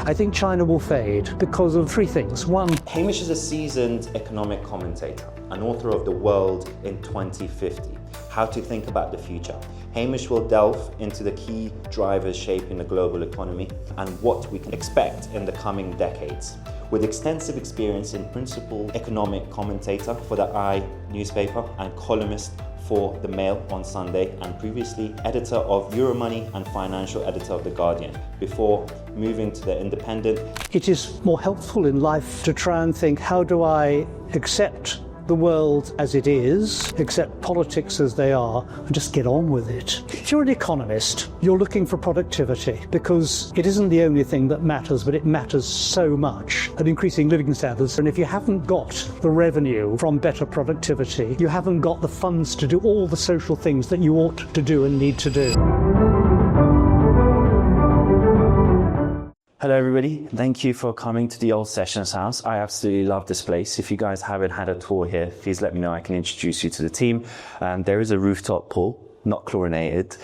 I think China will fade because of three things. One, Hamish is a seasoned economic commentator, an author of The World in 2050, How to Think About the Future. Hamish will delve into the key drivers shaping the global economy and what we can expect in the coming decades. With extensive experience in Principal Economic Commentator for the newspaper and columnist for The Mail on Sunday, and previously editor of Euromoney and financial editor of The Guardian, before moving to The Independent. it is more helpful in life to try and think, how do I accept the world as it is, accept politics as they are, and just get on with it. If you're an economist, you're looking for productivity because it isn't the only thing that matters, but it matters so much at increasing living standards. And if you haven't got the revenue from better productivity, you haven't got the funds to do all the social things that you ought to do and need to do. Hello everybody, thank you for coming to the Old Sessions House. I absolutely love this place. If you guys haven't had a tour here, please let me know, I can introduce you to the team. There is a rooftop pool, not chlorinated,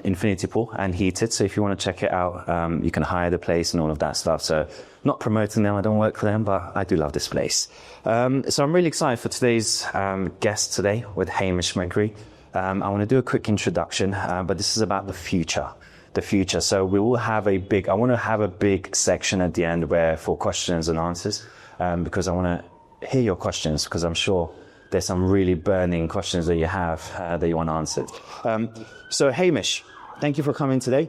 infinity pool and heated, so if you want to check it out, you can hire the place and all of that stuff. So not promoting them, I don't work for them, but I do love this place. So I'm really excited for today's guest today with Hamish McRae. I want to do a quick introduction, but this is about the future. So we will have I want to have a big section at the end where for questions and answers, because I want to hear your questions, because I'm sure there's some really burning questions that you have that you want answered. So Hamish, thank you for coming today.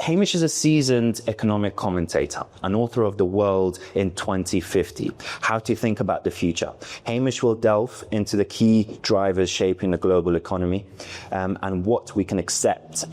Hamish is a seasoned economic commentator, an author of The World in 2050, How to Think About the Future. Hamish will delve into the key drivers shaping the global economy and what we can expect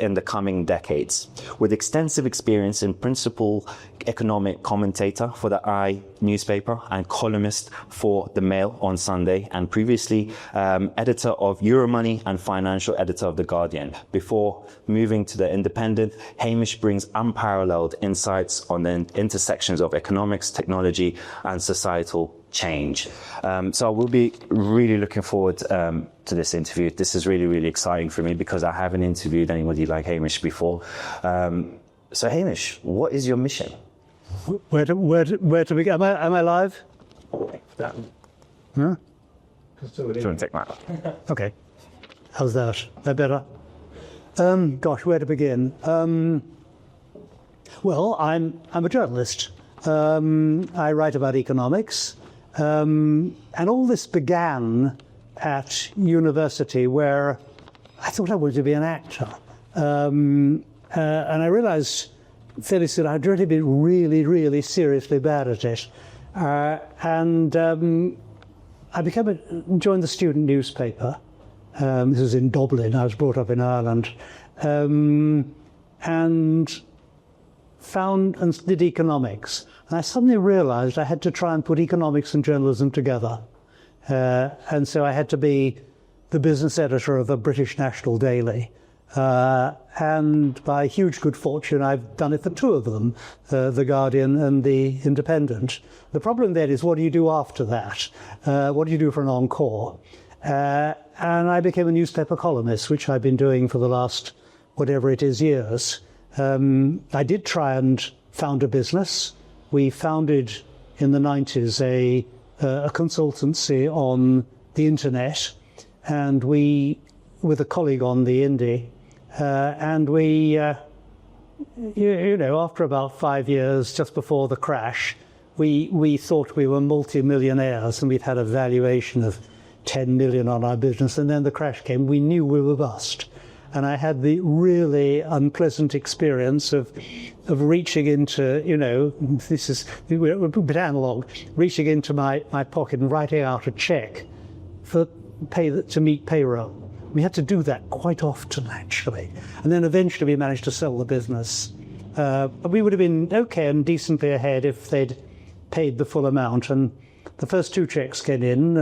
in the coming decades. With extensive experience in Principal Economic Commentator for the newspaper and columnist for The Mail on Sunday, and previously editor of Euromoney and financial editor of The Guardian, before moving to The Independent. Hamish brings unparalleled insights on the intersections of economics, technology, and societal change. So I will be really looking forward to this interview. This is really, really exciting for me because I haven't interviewed anybody like Hamish before. So Hamish, what is your mission? Where to begin? Am I live? That. Huh? Do you want to take that? Okay. How's that? That better? Gosh, where to begin? Well, I'm a journalist. I write about economics. And all this began at university, where I thought I wanted to be an actor. And I realized fairly soon I'd really been really seriously bad at it. And I joined the student newspaper. This was in Dublin. I was brought up in Ireland, and did economics. And I suddenly realized I had to try and put economics and journalism together. And so I had to be the business editor of a British national daily. And by huge good fortune, I've done it for two of them, The Guardian and The Independent. The problem then is, what do you do after that? What do you do for an encore? And I became a newspaper columnist, which I've been doing for the last, whatever it is, years. I did try and found a business. We founded in the 90s a consultancy on the internet, and we, with a colleague on the Indie, and we, after about 5 years, just before the crash, we thought we were multi-millionaires, and we'd had a valuation of 10 million on our business, and then the crash came. We knew we were bust. And I had the really unpleasant experience of reaching into, we're a bit analog, reaching into my pocket and writing out a check to meet payroll. We had to do that quite often, actually. And then eventually we managed to sell the business. But we would have been okay and decently ahead if they'd paid the full amount. And the first two checks came in,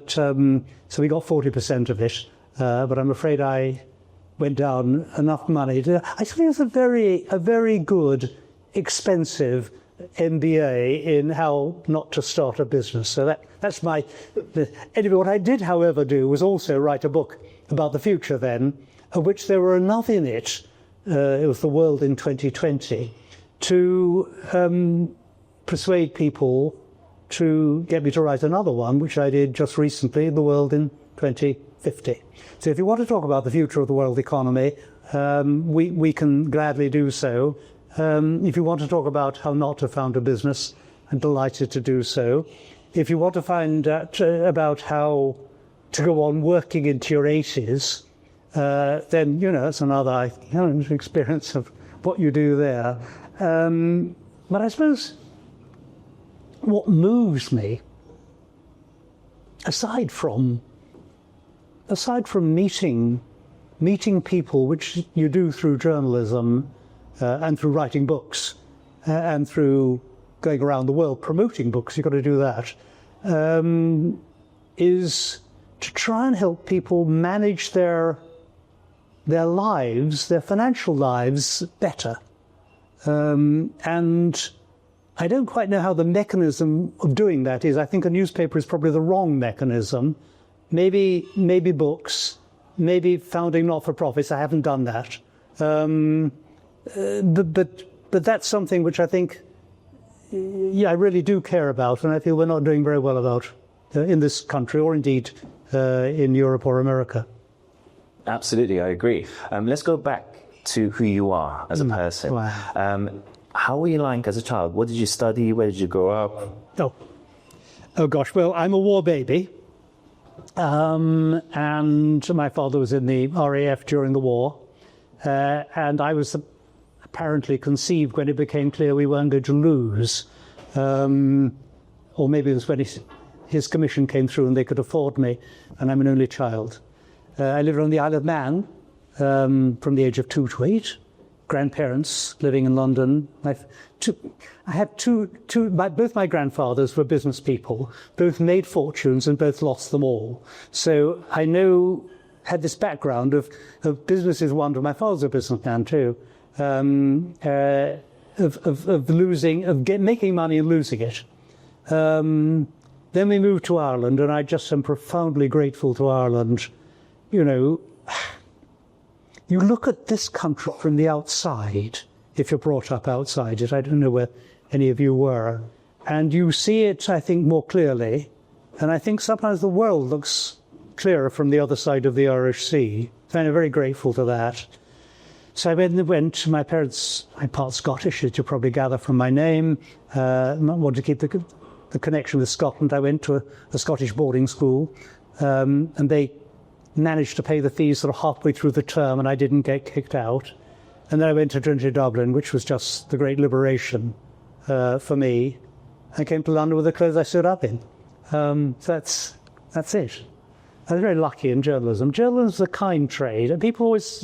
so we got 40% of it. But I'm afraid I went down enough money I think it was a very good, expensive MBA in how not to start a business. So that's anyway, what I did, however, do was also write a book about the future then, of which there were enough in it it was The World in 2020, to persuade people to get me to write another one, which I did just recently, The World in 2050. So if you want to talk about the future of the world economy, we can gladly do so. If you want to talk about how not to found a business, I'm delighted to do so. If you want to find out about how to go on working into your 80s, then, it's another experience of what you do there. But I suppose what moves me, aside from meeting people, which you do through journalism and through writing books and through going around the world promoting books, you've got to do that, is to try and help people manage their lives, their financial lives, better. And I don't quite know how the mechanism of doing that is. I think a newspaper is probably the wrong mechanism. Maybe books, maybe founding not-for-profits. I haven't done that. But that's something which I think, I really do care about, and I feel we're not doing very well about in this country, or indeed in Europe or America. Absolutely, I agree. Let's go back to who you are as a person. Wow. How were you like as a child? What did you study? Where did you grow up? Oh gosh. Well, I'm a war baby. And my father was in the RAF during the war. And I was apparently conceived when it became clear we weren't going to lose. Or maybe it was when his commission came through and they could afford me. And I'm an only child. I lived on the Isle of Man from the age of 2 to 8. Grandparents living in London. I had both my grandfathers were business people, both made fortunes and both lost them all. So I had this background of business is wonder. My father's a businessman too, of making money and losing it. Then we moved to Ireland, and I just am profoundly grateful to Ireland. You look at this country from the outside, if you're brought up outside it. I don't know where any of you were. And you see it, I think, more clearly. And I think sometimes the world looks clearer from the other side of the Irish Sea. So I'm very grateful to that. So I went, my parents, I'm part Scottish, as you probably gather from my name. I wanted to keep the connection with Scotland. I went to a Scottish boarding school, and they managed to pay the fees sort of halfway through the term, and I didn't get kicked out. And then I went to Trinity Dublin, which was just the great liberation for me. I came to London with the clothes I stood up in. So that's it. I was very lucky in journalism. Journalism's a kind trade, and people always,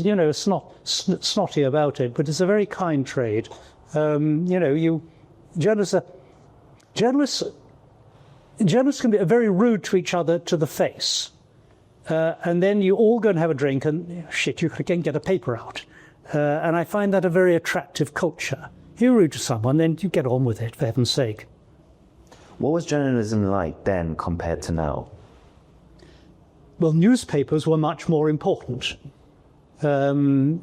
snotty about it, but it's a very kind trade. Journalists can be very rude to each other to the face. And then you all go and have a drink and, you can get a paper out. And I find that a very attractive culture. You're rude to someone, then you get on with it, for heaven's sake. What was journalism like then compared to now? Well, newspapers were much more important. The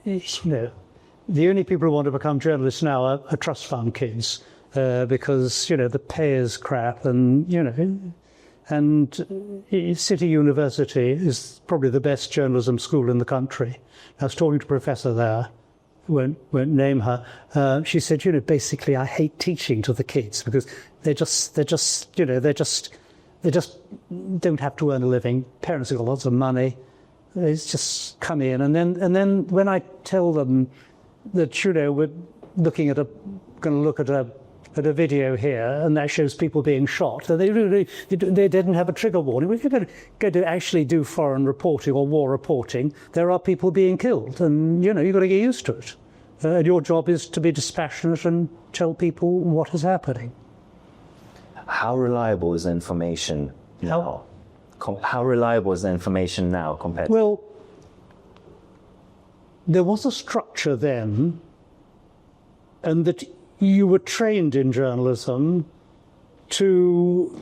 only people who want to become journalists now are trust fund kids, because, the pay is crap, and City University is probably the best journalism school in the country. I was talking to a professor there, won't name her. She said, basically I hate teaching to the kids because they just don't have to earn a living. Parents have got lots of money. They just come in, and then when I tell them that we're going to look at a video here, and that shows people being shot. They didn't have a trigger warning. If you're going to actually do foreign reporting or war reporting, there are people being killed, and you've got to get used to it. And your job is to be dispassionate and tell people what is happening. How reliable is the information now? How reliable is the information now compared to... Well, there was a structure then, and that you were trained in journalism to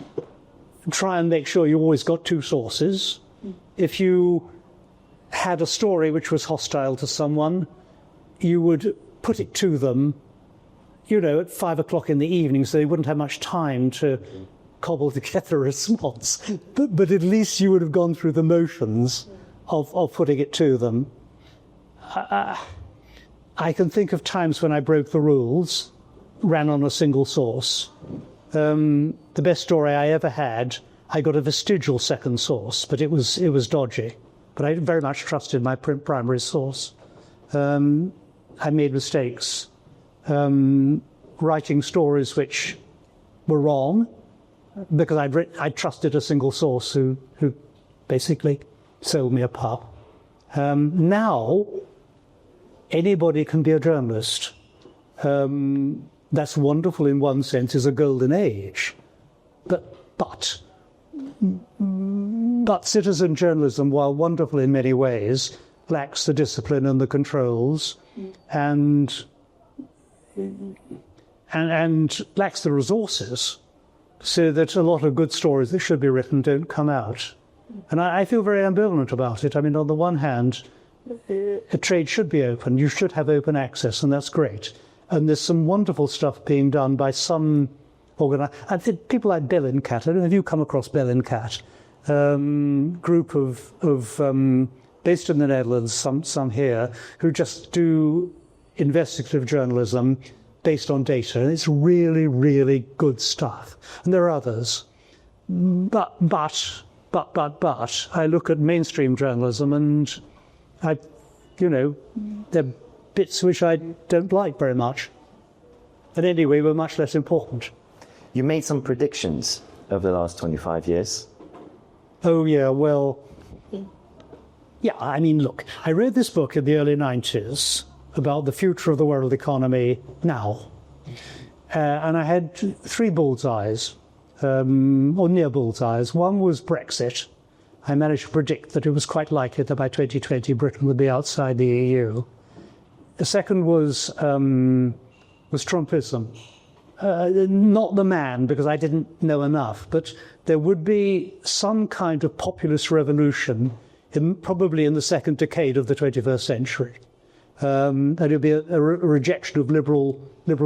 try and make sure you always got two sources. If you had a story which was hostile to someone, you would put it to them, at 5 o'clock in the evening, so they wouldn't have much time to cobble together a response. But at least you would have gone through the motions of putting it to them. I can think of times when I broke the rules, ran on a single source. The best story I ever had, I got a vestigial second source, but it was dodgy. But I very much trusted my primary source. I made mistakes, writing stories which were wrong, because I trusted a single source who basically sold me a pup. Now, anybody can be a journalist. That's wonderful in one sense, is a golden age. But citizen journalism, while wonderful in many ways, lacks the discipline and the controls, and lacks the resources, so that a lot of good stories that should be written don't come out. And I feel very ambivalent about it. I mean, on the one hand, a trade should be open. You should have open access, and that's great. And there's some wonderful stuff being done by some I think people like Bellingcat. I don't know if you come across Bellingcat. Group of based in the Netherlands, some here, who just do investigative journalism based on data. And it's really, really good stuff. And there are others. But I look at mainstream journalism and there are bits which I don't like very much. And anyway, we're much less important. You made some predictions over the last 25 years. Oh, yeah, well, yeah, I mean, look, I read this book in the early 90s about the future of the world economy now. And I had 3 bullseyes, or near bullseyes. One was Brexit. I managed to predict that it was quite likely that by 2020 Britain would be outside the EU. The second was Trumpism. Not the man, because I didn't know enough, but there would be some kind of populist revolution, probably in the second decade of the 21st century. And it would be a rejection of liberal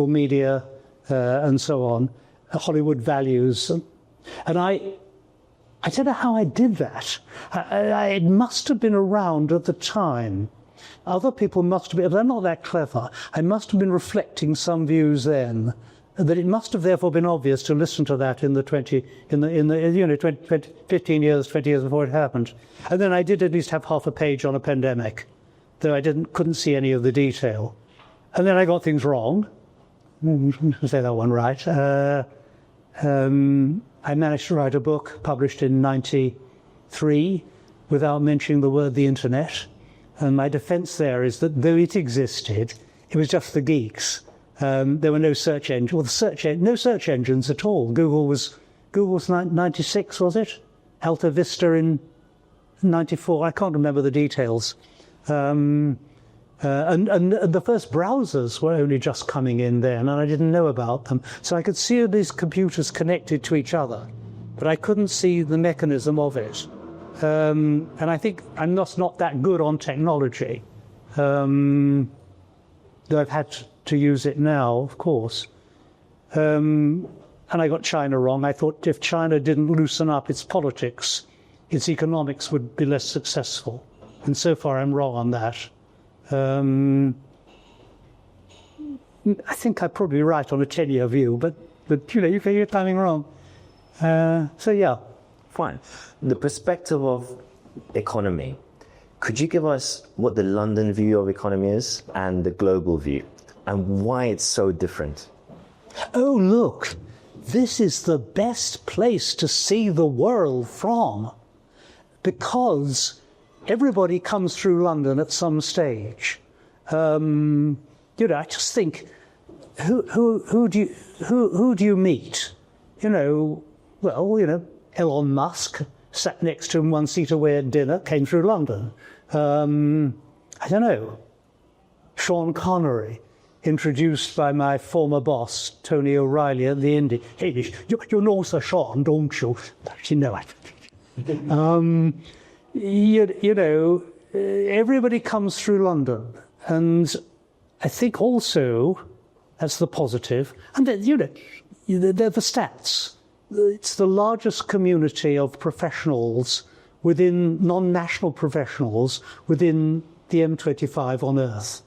media and so on, Hollywood values. And I don't know how I did that. It must have been around at the time. Other people must have been, but I'm not that clever. I must have been reflecting some views then. That it must have therefore been obvious to listen to that in the 15 years, 20 years before it happened. And then I did at least have half a page on a pandemic, though I couldn't see any of the detail. And then I got things wrong. Say that one right. I managed to write a book published in 93 without mentioning the internet. And my defense there is that though it existed, it was just the geeks. There were no search engines, no search engines at all. Google was 96, was it? Alta Vista in 94. I can't remember the details. And the first browsers were only just coming in then, and I didn't know about them. So I could see these computers connected to each other, but I couldn't see the mechanism of it. And I think I'm not that good on technology, though I've had to use it now, of course. And I got China wrong. I thought if China didn't loosen up its politics, its economics would be less successful. And so far I'm wrong on that. I think I'm probably right on a 10-year view, but you can get timing wrong. So yeah. Fine. The perspective of economy, could you give us what the London view of economy is and the global view, and why it's so different? Oh, look, this is the best place to see the world from, because everybody comes through London at some stage. I just think, who do you meet? Elon Musk sat next to him one seat away at dinner, came through London. I don't know. Sean Connery, introduced by my former boss, Tony O'Reilly at the Indy. Hey, you know Sir Sean, don't you? You know it. Everybody comes through London, and I think also that's the positive. And then, they're the stats. It's the largest community of professionals within non-national professionals within the M25 on Earth.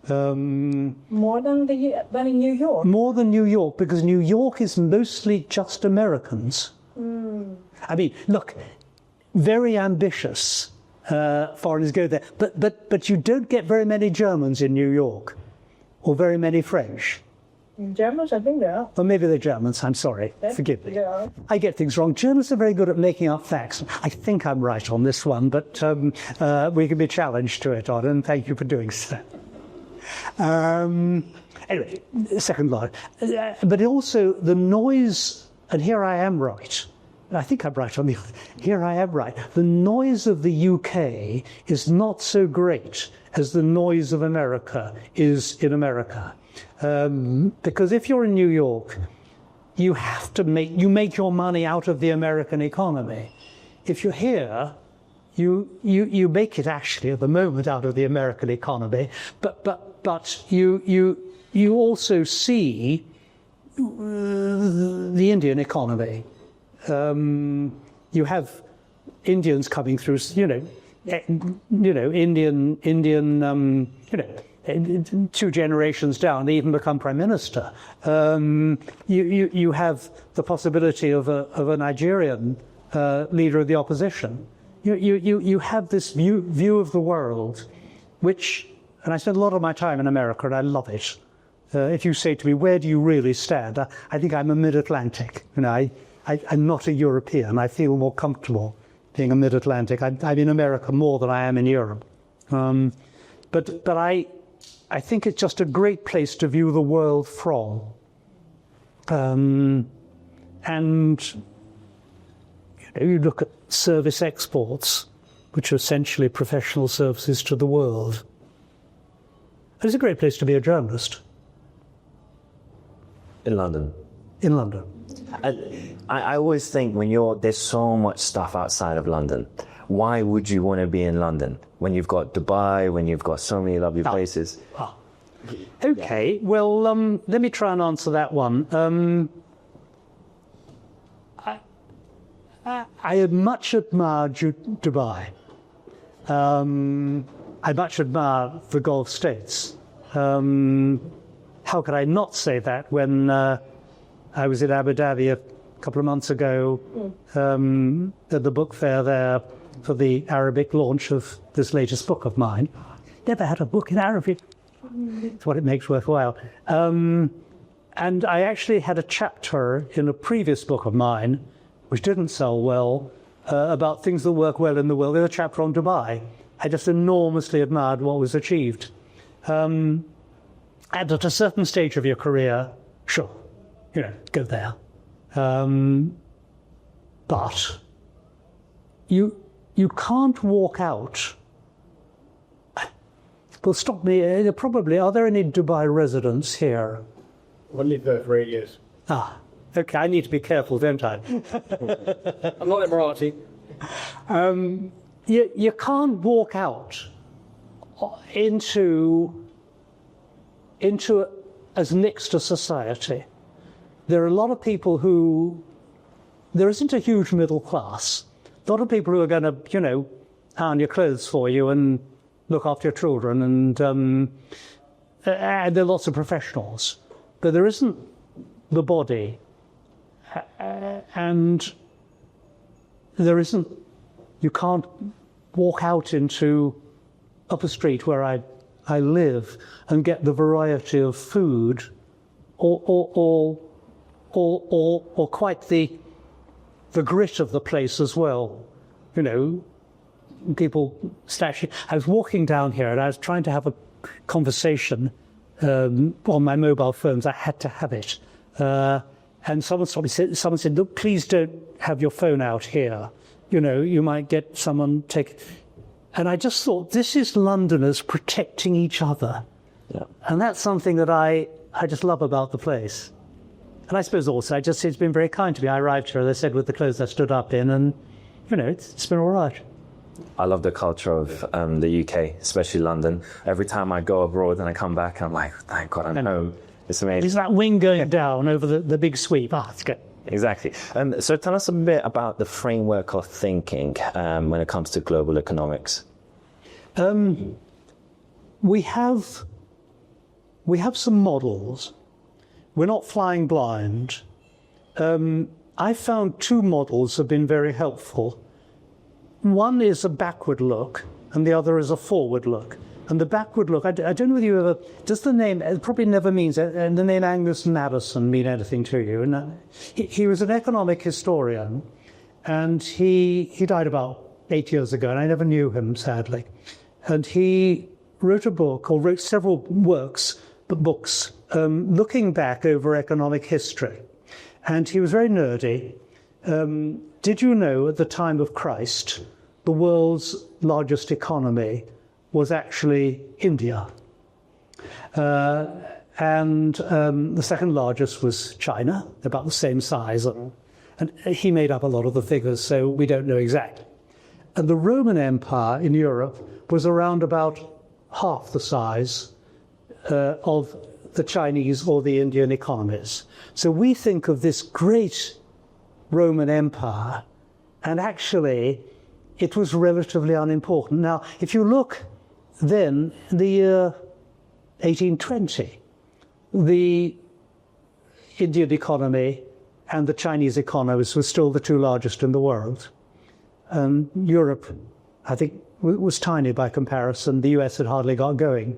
More than in New York? More than New York, because New York is mostly just Americans. I mean, look, very ambitious foreigners go there, but you don't get very many Germans in New York, or very many French. Germans, I think they are. Or maybe they're Germans, I'm sorry, forgive me. Yeah. I get things wrong. Germans are very good at making up facts. I think I'm right on this one, but we can be challenged to it on, and thank you for doing so. Anyway, second line. But also the noise, and here I am right. I think I'm right on the other. Here I am right. The noise of the UK is not so great as the noise of America is in America. Because if you're in New York, you have to make your money out of the American economy. If you're here, you make it actually at the moment out of the American economy, but you also see the Indian economy. You have Indians coming through, Indian, 2 generations down, they even become prime minister. You have the possibility of a Nigerian leader of the opposition. You have this view of the world, which, and I spend a lot of my time in America, and I love it. If you say to me, where do you really stand? I think I'm a mid-Atlantic. I'm not a European. I feel more comfortable being a mid-Atlantic. I'm in America more than I am in Europe. But I think it's just a great place to view the world from. And you look at service exports, which are essentially professional services to the world. It's a great place to be a journalist. In London. In London. I always think there's so much stuff outside of London. Why would you want to be in London when you've got Dubai, when you've got so many lovely places? Okay, well, let me try and answer that one. I much admire Dubai. I much admire the Gulf states. How could I not say that when I was in Abu Dhabi a couple of months ago at the book fair there for the Arabic launch of this latest book of mine. Never had a book in Arabic. It's what it makes worthwhile. And I actually had a chapter in a previous book of mine, which didn't sell well, about things that work well in the world. There's a chapter on Dubai. I just enormously admired what was achieved. And at a certain stage of your career, sure, go there. But you can't walk out. Well, stop me. Are there any Dubai residents here? I lived there for 8 years. Okay, I need to be careful, don't I? I'm not Emirati. You can't walk out into as next to society. There are a lot of people there isn't a huge middle class. A lot of people who are going to, iron your clothes for you and look after your children, and there are lots of professionals. But there isn't the body, and you can't walk out into Upper Street where I live and get the variety of food or quite the grit of the place as well. People stashing. I was walking down here and I was trying to have a conversation on my mobile phones. I had to have it. And someone said, look, please don't have your phone out here. You might get someone take. And I just thought, this is Londoners protecting each other. Yeah. And that's something that I just love about the place. And I suppose also, it's been very kind to me. I arrived here, as I said, with the clothes I stood up in, and, it's been all right. I love the culture of the UK, especially London. Every time I go abroad and I come back, I'm like, thank God I'm home. It's amazing. Is that wing going down over the big sweep? Ah, it's good. Exactly. So tell us a bit about the framework of thinking when it comes to global economics. We have some models. We're not flying blind. I found two models have been very helpful. One is a backward look, and the other is a forward look. And the backward look, I don't know whether you ever, does the name, it probably never means, and the name Angus Madison mean anything to you? And he was an economic historian, and he died about 8 years ago, and I never knew him, sadly. And he wrote a book, or wrote several books, looking back over economic history. And he was very nerdy. Did you know at the time of Christ, the world's largest economy was actually India? And the second largest was China, about the same size. And he made up a lot of the figures, so we don't know exactly. And the Roman Empire in Europe was around about half the size of the Chinese or the Indian economies. So we think of this great Roman Empire, and actually it was relatively unimportant. Now, if you look then, the year 1820, the Indian economy and the Chinese economies were still the two largest in the world. And Europe, I think, was tiny by comparison. The US had hardly got going.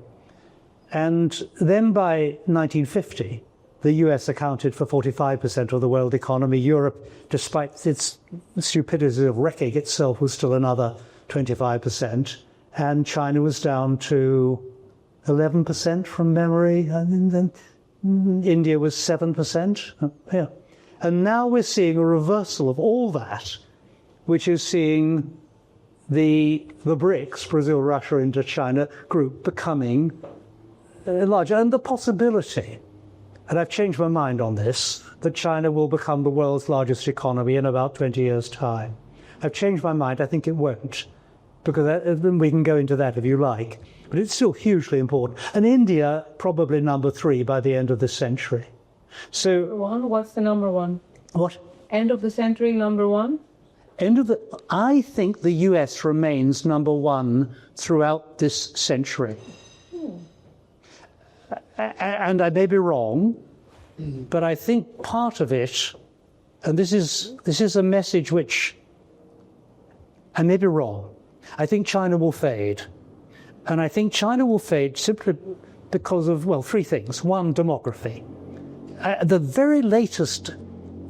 And then by 1950, the US accounted for 45% of the world economy. Europe, despite its stupidity of wrecking itself, was still another 25%. And China was down to 11% from memory. And then India was 7%. Yeah. And now we're seeing a reversal of all that, which is seeing the BRICS, Brazil, Russia, India, China group becoming larger. And the possibility, and I've changed my mind on this, that China will become the world's largest economy in about 20 years' time. I've changed my mind. I think it won't, because we can go into that if you like. But it's still hugely important. And India, probably number 3 by the end of this century. So, What's the number one? What? End of the century, number one? I think the US remains number 1 throughout this century. And I may be wrong, but I think part of it, and this is a message which I may be wrong. I think China will fade. And I think China will fade simply because of, well, 3 things. 1, demography. The very latest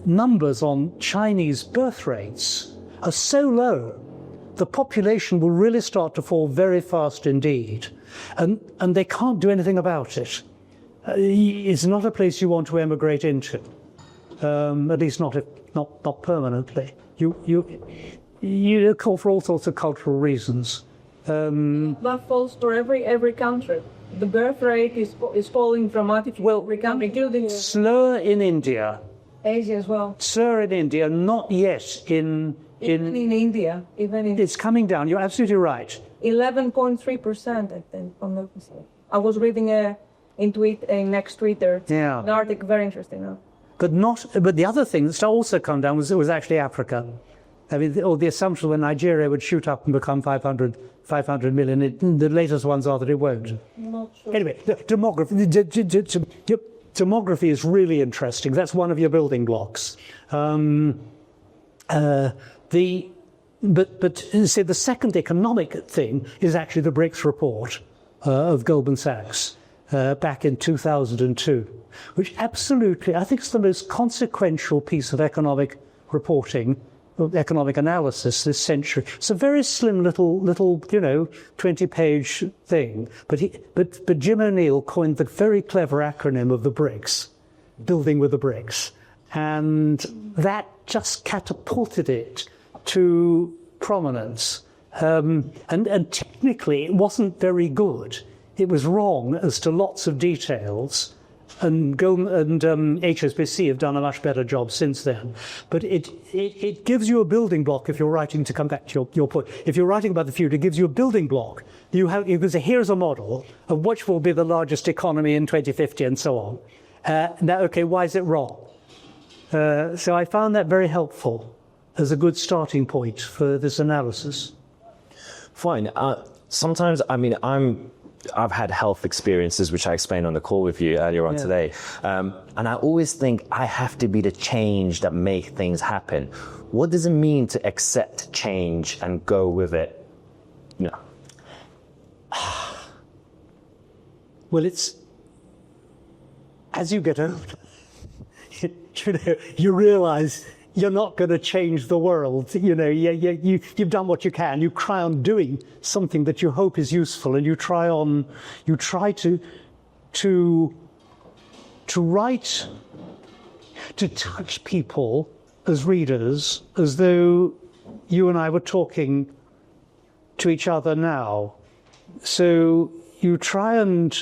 numbers on Chinese birth rates are so low, the population will really start to fall very fast indeed. And they can't do anything about it. It's not a place you want to emigrate into, at least not permanently. You call for all sorts of cultural reasons. That falls for every country. The birth rate is falling dramatically. Well, every country, including slower in India. Asia as well. Slower in India, not yet in Even in India, It's coming down. You're absolutely right. 11.3%, I think. I was reading in next Twitter. Yeah. An article very interesting. But the other thing that's also come down was actually Africa. I mean, the assumption that Nigeria would shoot up and become 500 million. The latest ones are that it won't. Not sure. Anyway, demography is really interesting. That's one of your building blocks. But say the second economic thing is actually the BRICS report of Goldman Sachs back in 2002, which absolutely, I think, is the most consequential piece of economic reporting, economic analysis this century. It's a very slim little 20-page thing. But Jim O'Neill coined the very clever acronym of the BRICS, building with the BRICS, and that just catapulted it to prominence. And technically, it wasn't very good. It was wrong as to lots of details, and HSBC have done a much better job since then. But it gives you a building block if you're writing, to come back to your point. If you're writing about the future, it gives you a building block. You say, here's a model of which will be the largest economy in 2050 and so on. Now, okay, why is it wrong? So I found that very helpful as a good starting point for this analysis. Fine. Sometimes, I mean, I've had health experiences, which I explained on the call with you earlier on today. And I always think I have to be the change that make things happen. What does it mean to accept change and go with it? No. Well, it's, as you get older, you realize you're not going to change the world. You've done what you can. You try on doing something that you hope is useful, and you try to write, to touch people as readers, as though you and I were talking to each other now. So you try and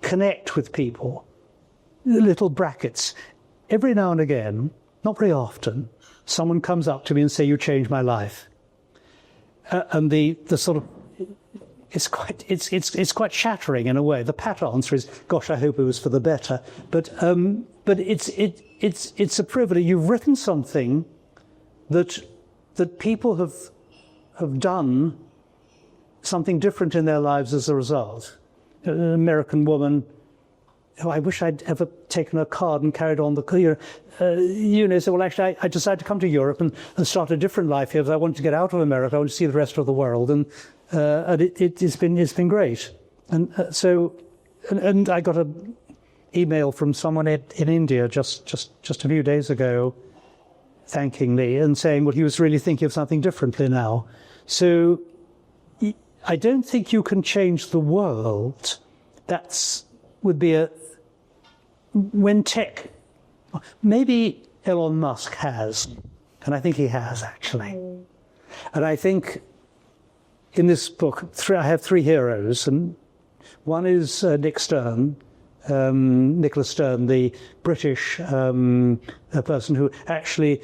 connect with people. Little brackets. Every now and again, not very often, someone comes up to me and say, "You changed my life," and the sort of it's quite shattering in a way. The pat answer is, "Gosh, I hope it was for the better." But it's a privilege. You've written something that people have done something different in their lives as a result. An American woman. Oh, I wish I'd ever taken her card and carried on the career. So, well, actually, I decided to come to Europe and start a different life here because I wanted to get out of America. I wanted to see the rest of the world, and it's been great. And and I got an email from someone in India just a few days ago, thanking me and saying, well, he was really thinking of something differently now. So, I don't think you can change the world. Would be when tech, maybe Elon Musk has, and I think he has actually. And I think in this book, I have three heroes, and one is Nicholas Stern, the British person who actually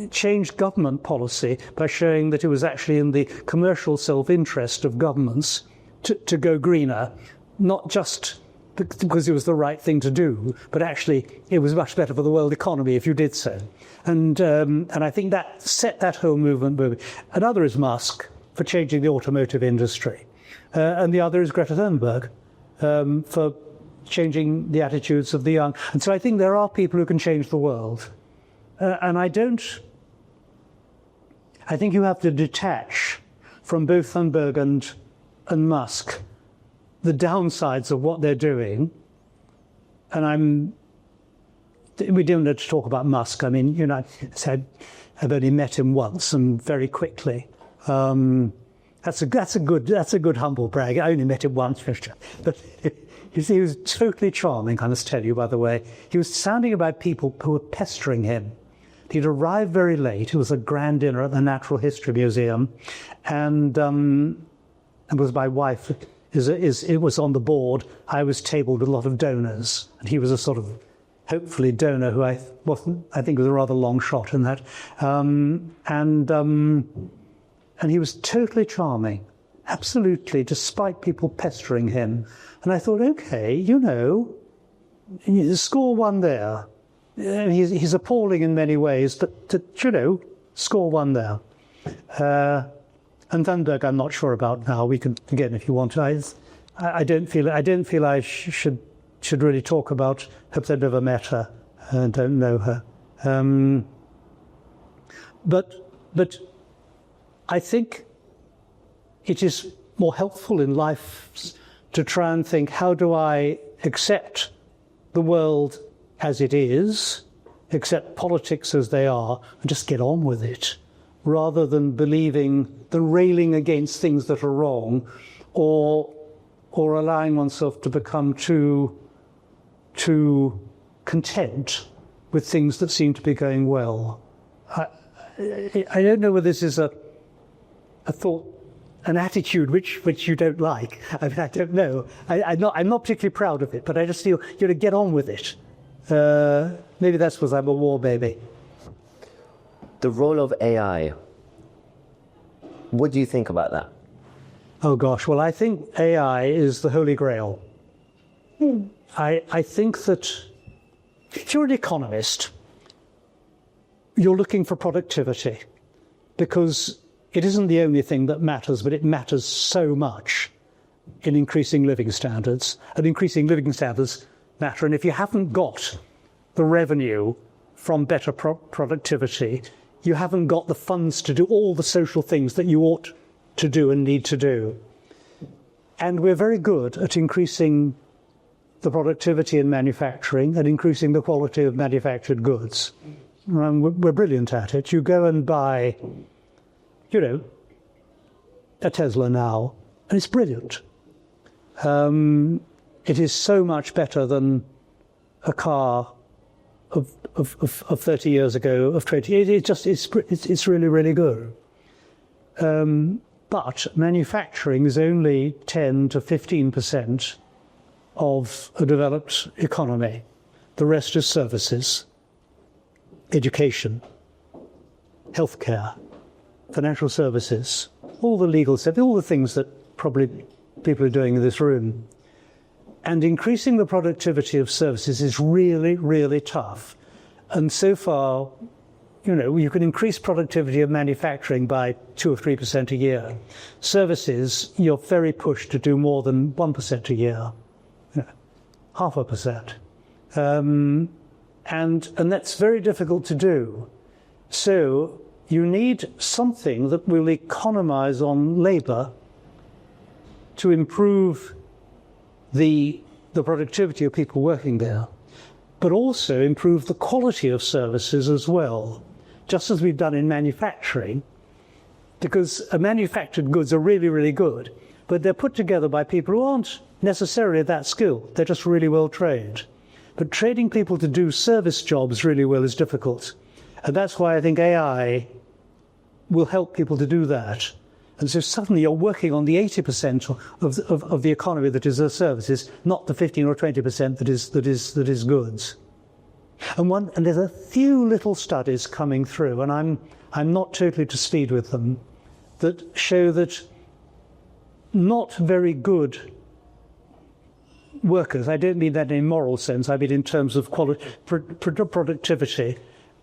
changed government policy by showing that it was actually in the commercial self-interest of governments to go greener, not just because it was the right thing to do, but actually it was much better for the world economy if you did so. And I think that set that whole movement moving. Another is Musk for changing the automotive industry. And the other is Greta Thunberg for changing the attitudes of the young. And so I think there are people who can change the world. And I think you have to detach from both Thunberg and Musk the downsides of what they're doing. And we don't need to talk about Musk. I mean, I've only met him once and very quickly. That's a good humble brag. I only met him once, but you see, he was totally charming. I must tell you, by the way, he was sounding about people who were pestering him. He'd arrived very late. It was a grand dinner at the Natural History Museum, and it was my wife. It was on the board. I was tabled with a lot of donors, and he was a sort of hopefully donor who I think was a rather long shot in that, and he was totally charming, absolutely, despite people pestering him. And I thought, okay, score one there. He's appalling in many ways, but score one there. And Thunberg, I'm not sure about now. We can again, if you want. I don't feel I should really talk about. Hope they've never met her and don't know her. But I think it is more helpful in life to try and think, how do I accept the world as it is, accept politics as they are, and just get on with it, rather than railing against things that are wrong, or allowing oneself to become too content with things that seem to be going well. I don't know whether this is a thought an attitude which you don't like. I mean, I don't know. I'm not particularly proud of it, but I just feel get on with it. Maybe that's because I'm a war baby. The role of AI. What do you think about that? Oh gosh, well, I think AI is the holy grail. I think that if you're an economist, you're looking for productivity, because it isn't the only thing that matters, but it matters so much in increasing living standards. And increasing living standards matter. And if you haven't got the revenue from better productivity, you haven't got the funds to do all the social things that you ought to do and need to do. And we're very good at increasing the productivity in manufacturing and increasing the quality of manufactured goods. We're brilliant at it. You go and buy, a Tesla now, and it's brilliant. It is so much better than a car of 30 years ago, of 20. It's really, really good. But manufacturing is only 10 to 15% of a developed economy. The rest is services, education, healthcare, financial services, all the legal stuff, all the things that probably people are doing in this room. And increasing the productivity of services is really, really tough. And so far, you can increase productivity of manufacturing by 2 or 3% a year. Services, you're very pushed to do more than 1% a year, 0.5%. And that's very difficult to do. So you need something that will economize on labor to improve the productivity of people working there, but also improve the quality of services as well, just as we've done in manufacturing, because manufactured goods are really, really good, but they're put together by people who aren't necessarily that skilled. They're just really well trained. But training people to do service jobs really well is difficult. And that's why I think AI will help people to do that. And so suddenly you're working on the 80% of the economy that is the services, not the 15 or 20% that is goods. And there's a few little studies coming through, and I'm not totally to speed with them, that show that not very good workers, I don't mean that in a moral sense, I mean in terms of productivity,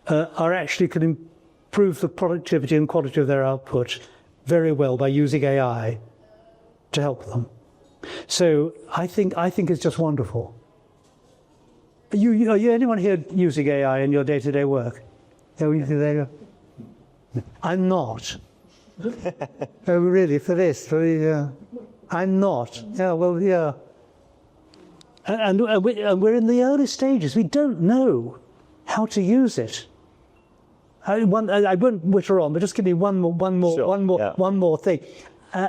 are actually can improve the productivity and quality of their output very well by using AI to help them. So I think it's just wonderful. Are you anyone here using AI in your day-to-day work? I'm not. Oh, really? For this? I'm not. Yeah. Well, yeah. And we're in the early stages. We don't know how to use it. I won't witter on, but just give me one more thing.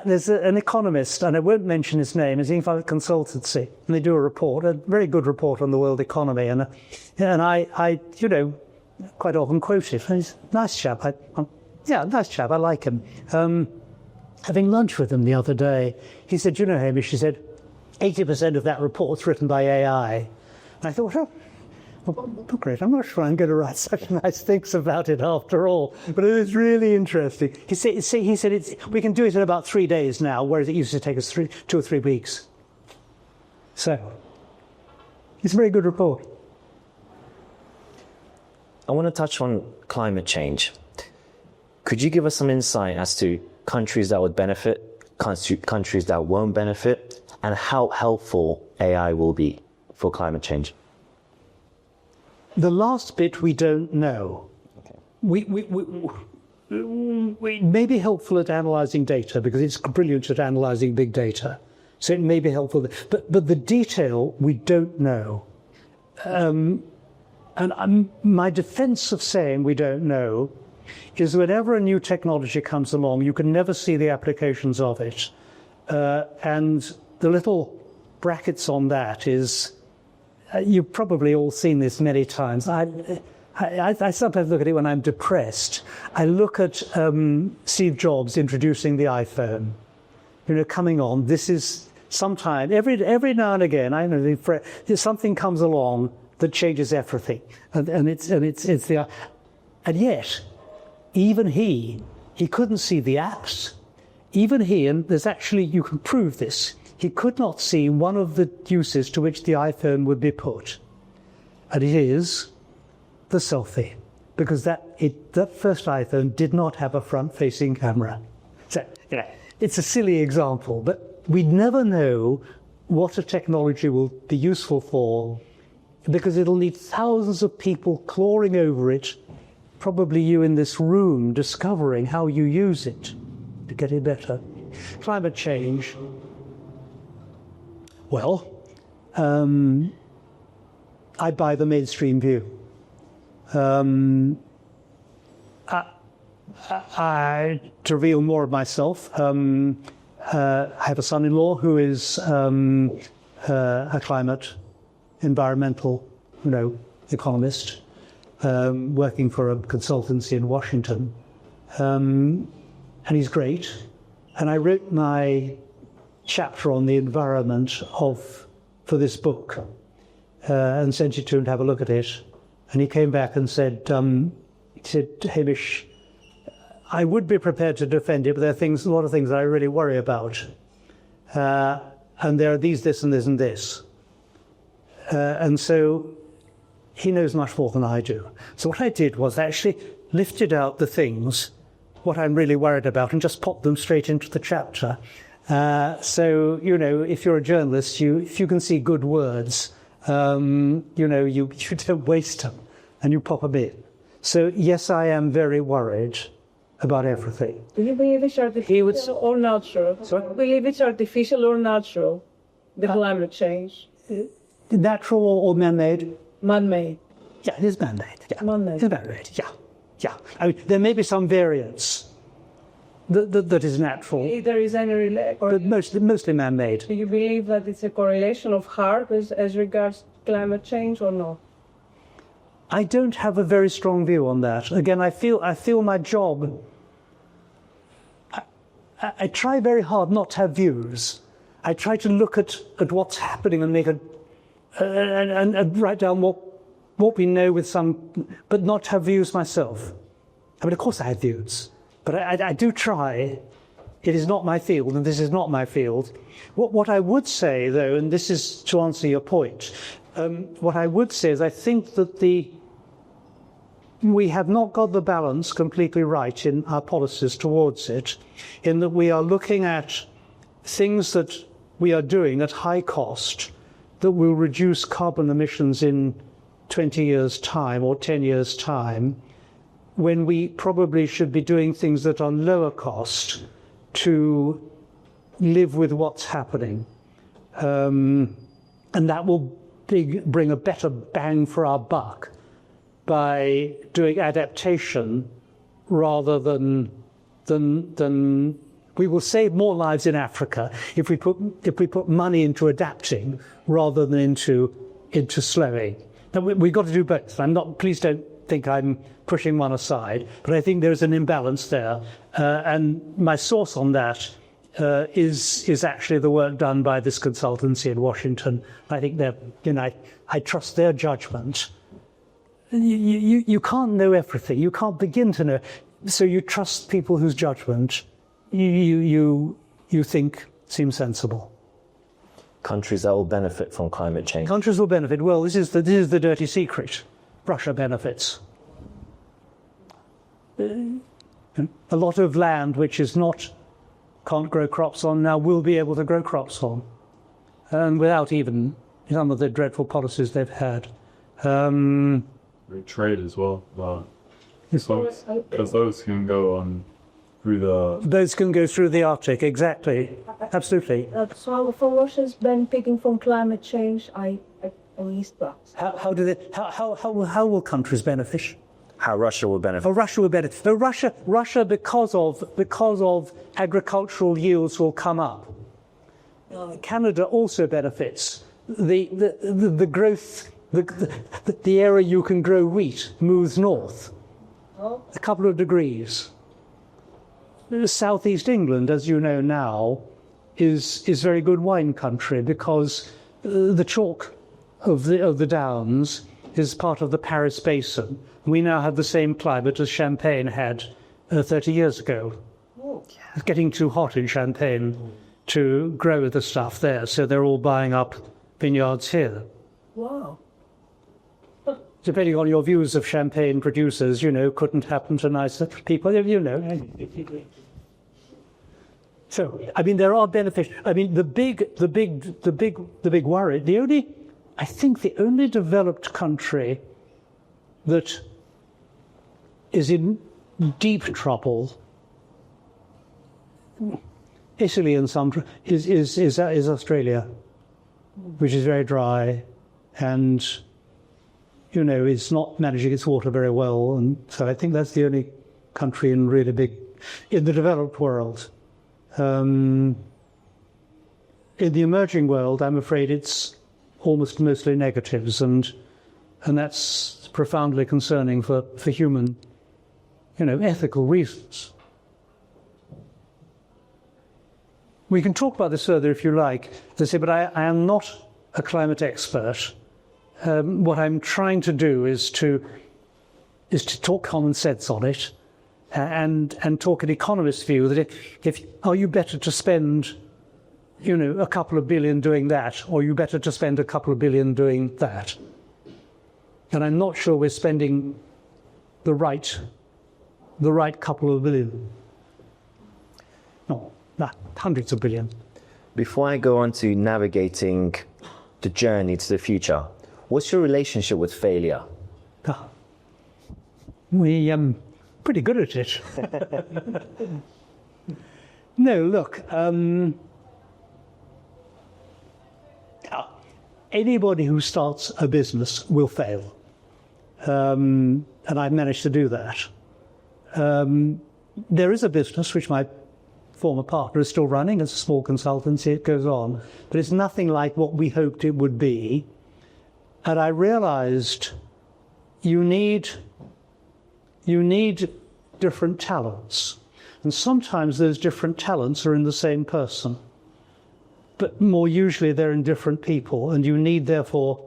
There's an economist, and I won't mention his name, is in a consultancy, and they do a report, a very good report on the world economy, and I quite often quote it. He's a nice chap. Nice chap. I like him. Having lunch with him the other day, he said, Hamish, he said, 80% of that report's written by AI. And I thought, well, great, I'm not sure I'm going to write such nice things about it after all, but it is really interesting. He said we can do it in about 3 days now, whereas it used to take us 2 or 3 weeks. So, it's a very good report. I want to touch on climate change. Could you give us some insight as to countries that would benefit, countries that won't benefit, and how helpful AI will be for climate change? The last bit we don't know. Okay. We may be helpful at analysing data because it's brilliant at analysing big data. So it may be helpful, but the detail we don't know. My defence of saying we don't know is whenever a new technology comes along, you can never see the applications of it. And the little brackets on that is, you've probably all seen this many times. I sometimes look at it when I'm depressed. I look at Steve Jobs introducing the iPhone. coming on. This is sometime, every now and again, I know something comes along that changes everything. And yet, even he couldn't see the apps. Even he, and there's actually, you can prove this, he could not see one of the uses to which the iPhone would be put. And it is the selfie. Because that first iPhone did not have a front-facing camera. So, it's a silly example, but we never know what a technology will be useful for, because it'll need thousands of people clawing over it, probably you in this room discovering how you use it to get it better. Climate change. Well, I buy the mainstream view. To reveal more of myself, I have a son-in-law who is a climate, environmental, economist, working for a consultancy in Washington, and he's great. And I wrote my chapter on the environment for this book, and sent it to him to have a look at it. And he came back and said, Hamish, I would be prepared to defend it, but there are a lot of things that I really worry about. And there are these, this, and this, and this. And so he knows much more than I do. So what I did was actually lifted out the things, what I'm really worried about, and just popped them straight into the chapter. So, if you're a journalist, if you can see good words, you don't waste them, and you pop them in. So yes, I am very worried about everything. Do you believe it's artificial or natural? Sorry? Do you believe it's artificial or natural, the climate change? Natural or man-made? Man-made. Yeah, it is man-made. Yeah. Man-made. It's man-made. Yeah. I mean, there may be some variance that is natural, If there is any but mostly man-made. do you believe that it's a correlation of heart as regards climate change or not? I don't have a very strong view on that. Again, I feel my job. I try very hard not to have views. I try to look at what's happening and make and write down what we know with but not have views myself. I mean, of course I have views, but I do try. It is not my field, and this is not my field. What I would say, though, and this is to answer your point, what I would say is I think that we have not got the balance completely right in our policies towards it, in that we are looking at things that we are doing at high cost that will reduce carbon emissions in 20 years' time or 10 years' time, when we probably should be doing things that are lower cost to live with what's happening. And that will bring a better bang for our buck by doing adaptation rather than we will save more lives in Africa if we put money into adapting rather than into slowing. Now, we've got to do both. Please don't think I'm pushing one aside, but I think there's an imbalance there. And my source on that is actually the work done by this consultancy in Washington. I think I trust their judgment. You can't know everything. You can't begin to know. So you trust people whose judgment you think seems sensible. Countries that will benefit from climate change. Countries will benefit. Well, this is the dirty secret. Russia benefits. A lot of land which can't grow crops on now will be able to grow crops on, and without even some of the dreadful policies they've had. Trade as well, because those can go on through the. Those can go through the Arctic, exactly, absolutely. So for Russia's benefiting from climate change, I least bucks. How will countries benefit? How Russia will benefit. Oh, Russia will benefit. No, Russia, because of agricultural yields will come up. Canada also benefits. The growth. The area you can grow wheat moves north a couple of degrees. Southeast England, as you know now, is very good wine country because the chalk of the Downs is part of the Paris Basin. We now have the same climate as Champagne had 30 years ago. It's getting too hot in Champagne to grow the stuff there, so they're all buying up vineyards here. Wow. Depending on your views of Champagne producers, couldn't happen to nicer people, So, there are benefits. The big worry, I think the only developed country that is in deep trouble, Italy and some, is Australia, which is very dry and, is not managing its water very well. And so I think that's the only country in the developed world. In the emerging world, I'm afraid it's almost mostly negatives, and that's profoundly concerning for human, ethical reasons. We can talk about this further if you like, but I am not a climate expert. What I'm trying to do is to talk common sense on it, and talk an economist's view that are you better to spend, a couple of billion doing that, or you better to spend a couple of billion doing that? And I'm not sure we're spending the right couple of billion. No, hundreds of billion. Before I go on to navigating the journey to the future, what's your relationship with failure? We pretty good at it. No, look, anybody who starts a business will fail, and I've managed to do that. There is a business which my former partner is still running. It's a small consultancy. It goes on, but it's nothing like what we hoped it would be. And I realized you need different talents. And sometimes those different talents are in the same person. But more usually they're in different people. And you need someone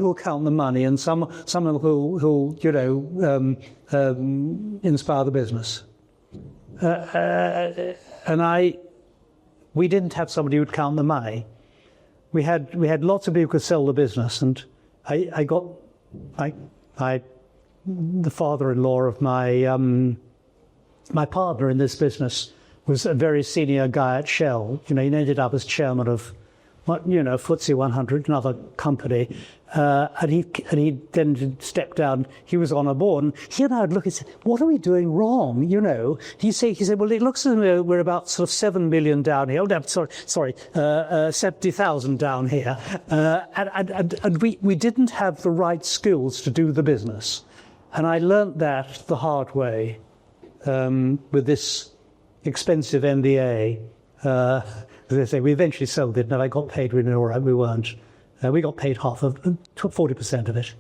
who will count the money and someone who'll inspire the business. We didn't have somebody who'd count the money. We had lots of people who could sell the business, and the father-in-law of my partner in this business was a very senior guy at Shell. He ended up as chairman of FTSE 100, another company, and he then stepped down. He was on a board, and he and I would look and say, "What are we doing wrong?" He said, "Well, it looks as though we're about sort of 7 million down here. Oh, no, sorry, 70,000 down here, and we didn't have the right skills to do the business." And I learnt that the hard way with this expensive MBA. As I say, we eventually sold it, and I got paid. We were all right. We weren't. We got paid 40% of it.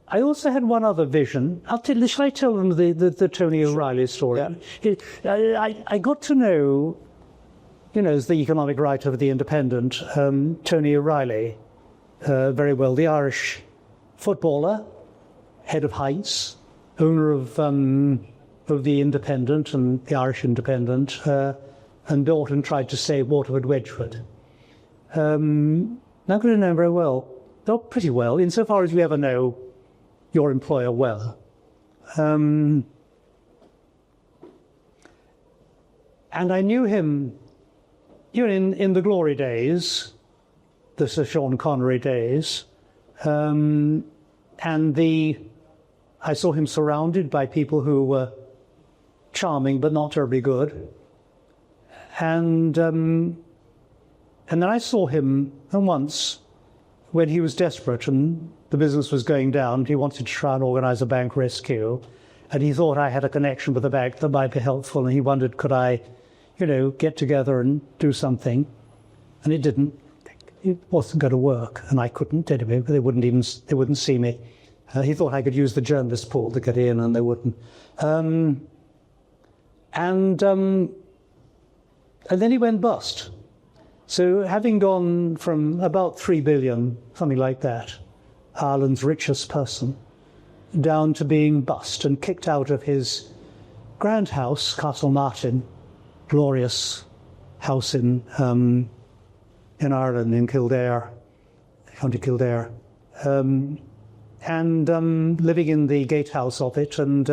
I also had one other vision. Shall I tell them the Tony O'Reilly story? Yeah. I got to know, as the economic writer of The Independent, Tony O'Reilly very well. The Irish footballer, head of Heights, owner of The Independent and the Irish Independent, and built and tried to save Waterford Wedgford. Not going to know very well. Not pretty well, insofar as you ever know your employer well. And I knew him, in the glory days, the Sir Sean Connery days, and I saw him surrounded by people who were charming but not terribly good. And then I saw him once when he was desperate and the business was going down. He wanted to try and organize a bank rescue, and he thought I had a connection with the bank that might be helpful, and he wondered, could I, get together and do something? And it didn't. It wasn't going to work, and I couldn't anyway, because they wouldn't see me. He thought I could use the journalist pool to get in, and they wouldn't. And then he went bust. So having gone from about 3 billion, something like that, Ireland's richest person, down to being bust and kicked out of his grand house, Castle Martin, glorious house in Ireland, in Kildare, County Kildare, and living in the gatehouse of it and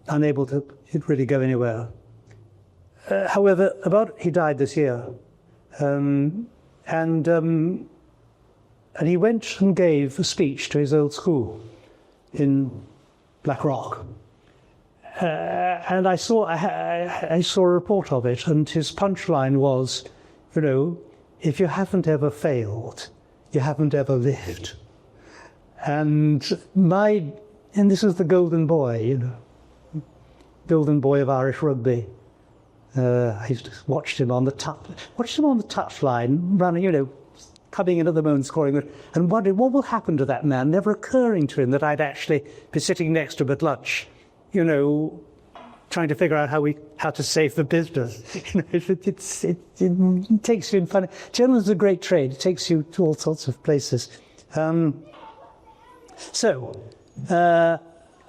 unable to really go anywhere. However, he died this year, and he went and gave a speech to his old school in Blackrock. And I saw a report of it, and his punchline was, if you haven't ever failed, you haven't ever lived. And this is the golden boy, golden boy of Irish rugby. I used to watch him on the touchline, running, coming in at the moment, scoring, and wondering what will happen to that man, never occurring to him that I'd actually be sitting next to him at lunch, trying to figure out how to save the business. It takes you in fun. Journalism is a great trade. It takes you to all sorts of places.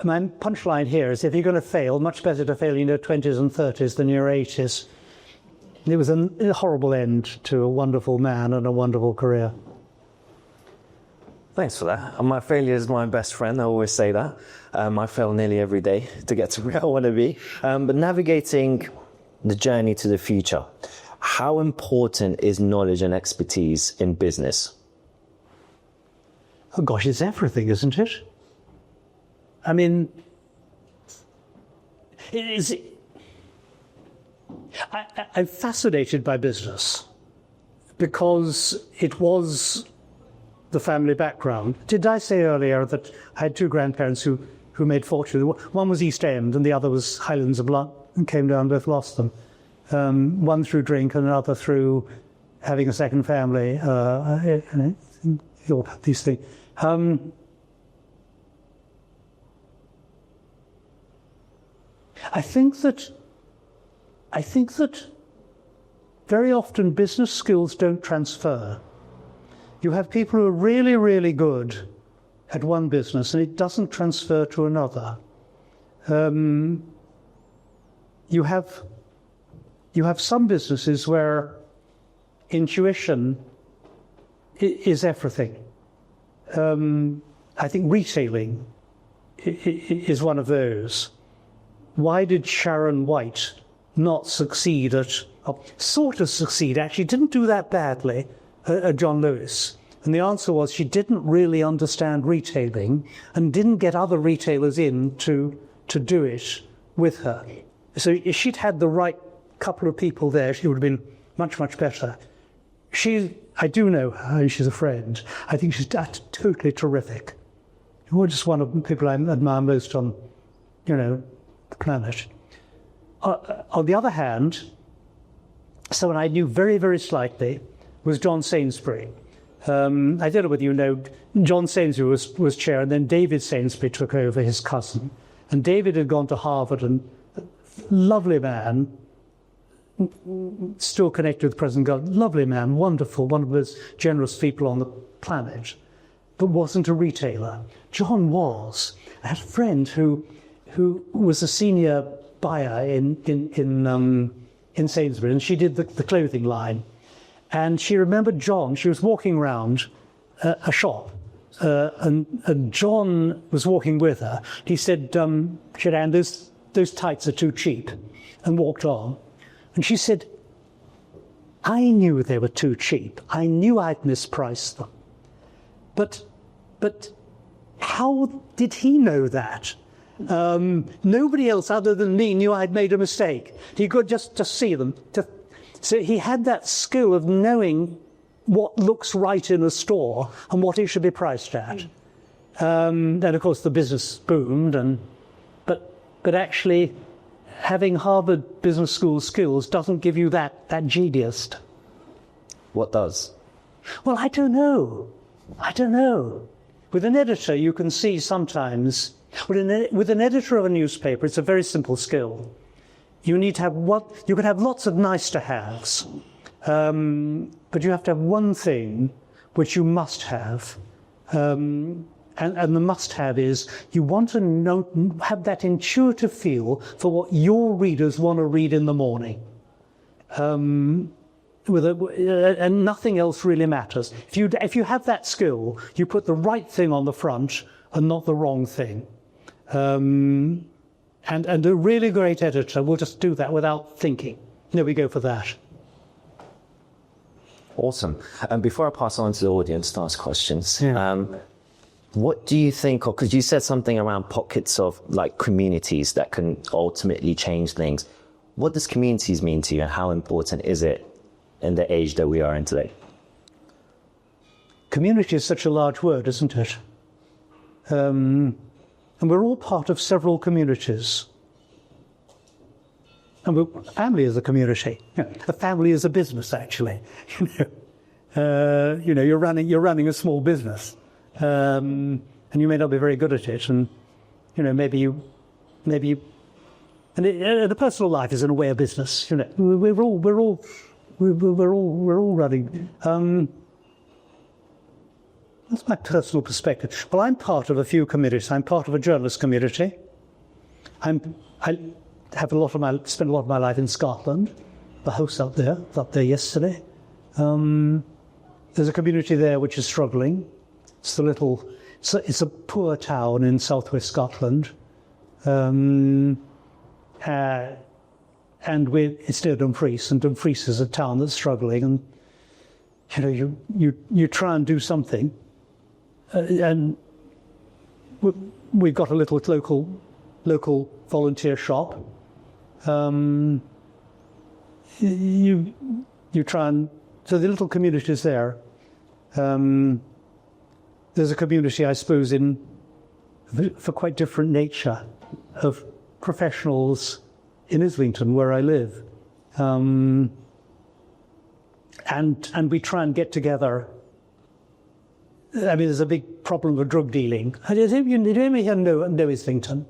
My punchline here is, if you're going to fail, much better to fail in your 20s and 30s than your 80s. It was a horrible end to a wonderful man and a wonderful career. Thanks for that. And my failure is my best friend. I always say that. I fail nearly every day to get to where I want to be. But navigating the journey to the future, how important is knowledge and expertise in business? Oh gosh, it's everything, isn't it? I mean, I'm fascinated by business because it was the family background. Did I say earlier that I had two grandparents who made fortune? One was East End and the other was Highlands of London, and came down, both lost them. One through drink and another through having a second family, these things. I think that very often business skills don't transfer. You have people who are really, really good at one business and it doesn't transfer to another. You have some businesses where intuition is everything. I think retailing is one of those. Why did Sharon White not succeed actually didn't do that badly at John Lewis? And the answer was she didn't really understand retailing and didn't get other retailers in to do it with her. So if she'd had the right couple of people there, she would have been much, much better. I do know her, she's a friend. I think she's totally terrific. Just one of the people I admire most on, the planet. On the other hand, someone I knew very, very slightly was John Sainsbury. I don't know whether you know, John Sainsbury was chair, and then David Sainsbury took over, his cousin. And David had gone to Harvard, and lovely man, still connected with President Gulf, lovely man, wonderful, one of the most generous people on the planet, but wasn't a retailer. John was. I had a friend who was a senior buyer in Sainsbury, and she did the clothing line. And she remembered John. She was walking around a shop, and John was walking with her. He said, "Anne, those tights are too cheap," and walked on. And she said, "I knew they were too cheap. I knew I'd mispriced them. But how did he know that? Nobody else other than me knew I'd made a mistake. He could just see them. So he had that skill of knowing what looks right in a store and what it should be priced at. And of course the business boomed, but actually having Harvard Business School skills doesn't give you that genius. What does? Well, I don't know. With an editor, you can see sometimes. With an editor of a newspaper, it's a very simple skill. You need to have one. You can have lots of nice to haves, but you have to have one thing which you must have, and the must have is you want to have that intuitive feel for what your readers want to read in the morning. And nothing else really matters. If you have that skill, you put the right thing on the front and not the wrong thing. And a really great editor will just do that without thinking. There we go for that. Awesome. And before I pass on to the audience to ask questions, what do you think, or because you said something around pockets of like communities that can ultimately change things. What does communities mean to you, and how important is it in the age that we are in today? Community is such a large word, isn't it? And we're all part of several communities. And a family is a community. A family is a business, actually. You're running a small business, and you may not be very good at it, and maybe the personal life is in a way a business. We're all running. That's my personal perspective. Well, I'm part of a few communities. I'm part of a journalist community. I spend a lot of my life in Scotland. The house up there, was up there yesterday. There's a community there which is struggling. It's a poor town in southwest Scotland, and it's near Dumfries, and Dumfries is a town that's struggling, and you try and do something. And we've got a little local volunteer shop. You try and so the little communities there. There's a community, I suppose, for quite different nature of professionals in Islington, where I live, and we try and get together. I mean, there's a big problem with drug dealing. Do you know Islington?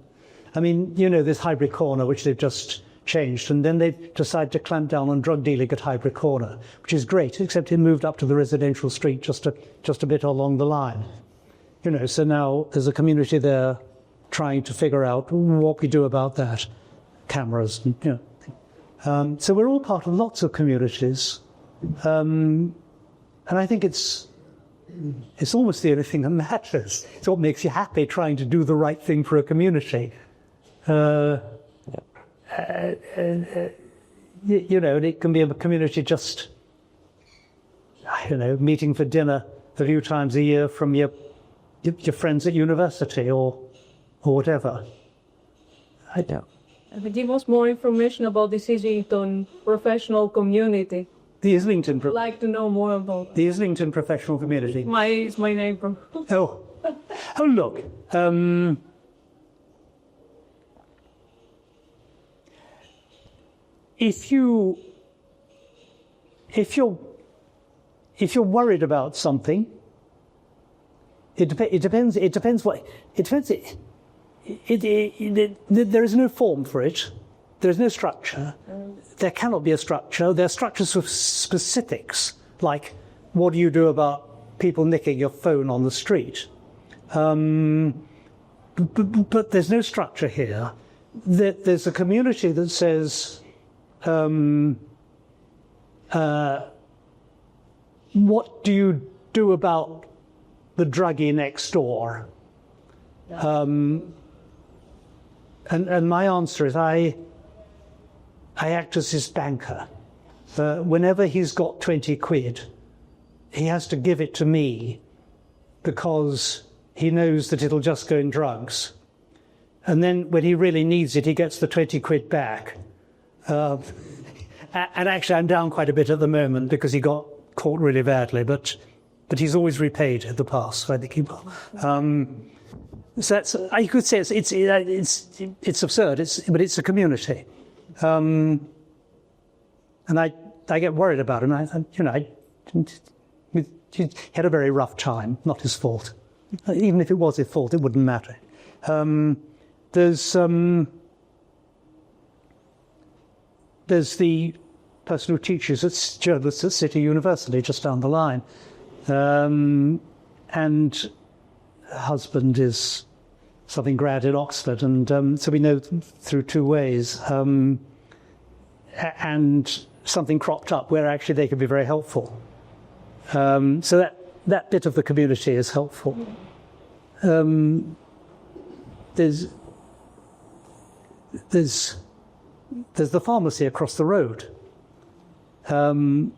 I mean, this Highbury Corner, which they've just changed, and then they've decided to clamp down on drug dealing at Highbury Corner, which is great, except it moved up to the residential street just a bit along the line. So now there's a community there trying to figure out what we do about that. Cameras, and so we're all part of lots of communities, and I think it's almost the only thing that matters. It's what makes you happy, trying to do the right thing for a community. And it can be a community just, meeting for dinner a few times a year from your friends at university or whatever. Give us more information about this Islington professional community. The Islington. I'd like to know more about the Islington professional community. It's my neighbor. Oh, look. If you're worried about something, it depends. There is no form for it. There is no structure. There cannot be a structure. There are structures for specifics, like what do you do about people nicking your phone on the street? But there's no structure here. There's a community that says, what do you do about the druggie next door? And my answer is I act as his banker. Whenever he's got 20 quid, he has to give it to me because he knows that it'll just go in drugs. And then when he really needs it, he gets the 20 quid back. And actually, I'm down quite a bit at the moment because he got caught really badly, but he's always repaid in the past. I think he will. So that's, you could say it's absurd. But it's a community, and I get worried about him. He had a very rough time. Not his fault. Even if it was his fault, it wouldn't matter. There's there's the person who teaches at journalists at City University just down the line, and her husband is something grad in Oxford, and so we know them through two ways. And something cropped up where actually they could be very helpful. So that bit of the community is helpful. There's the pharmacy across the road, and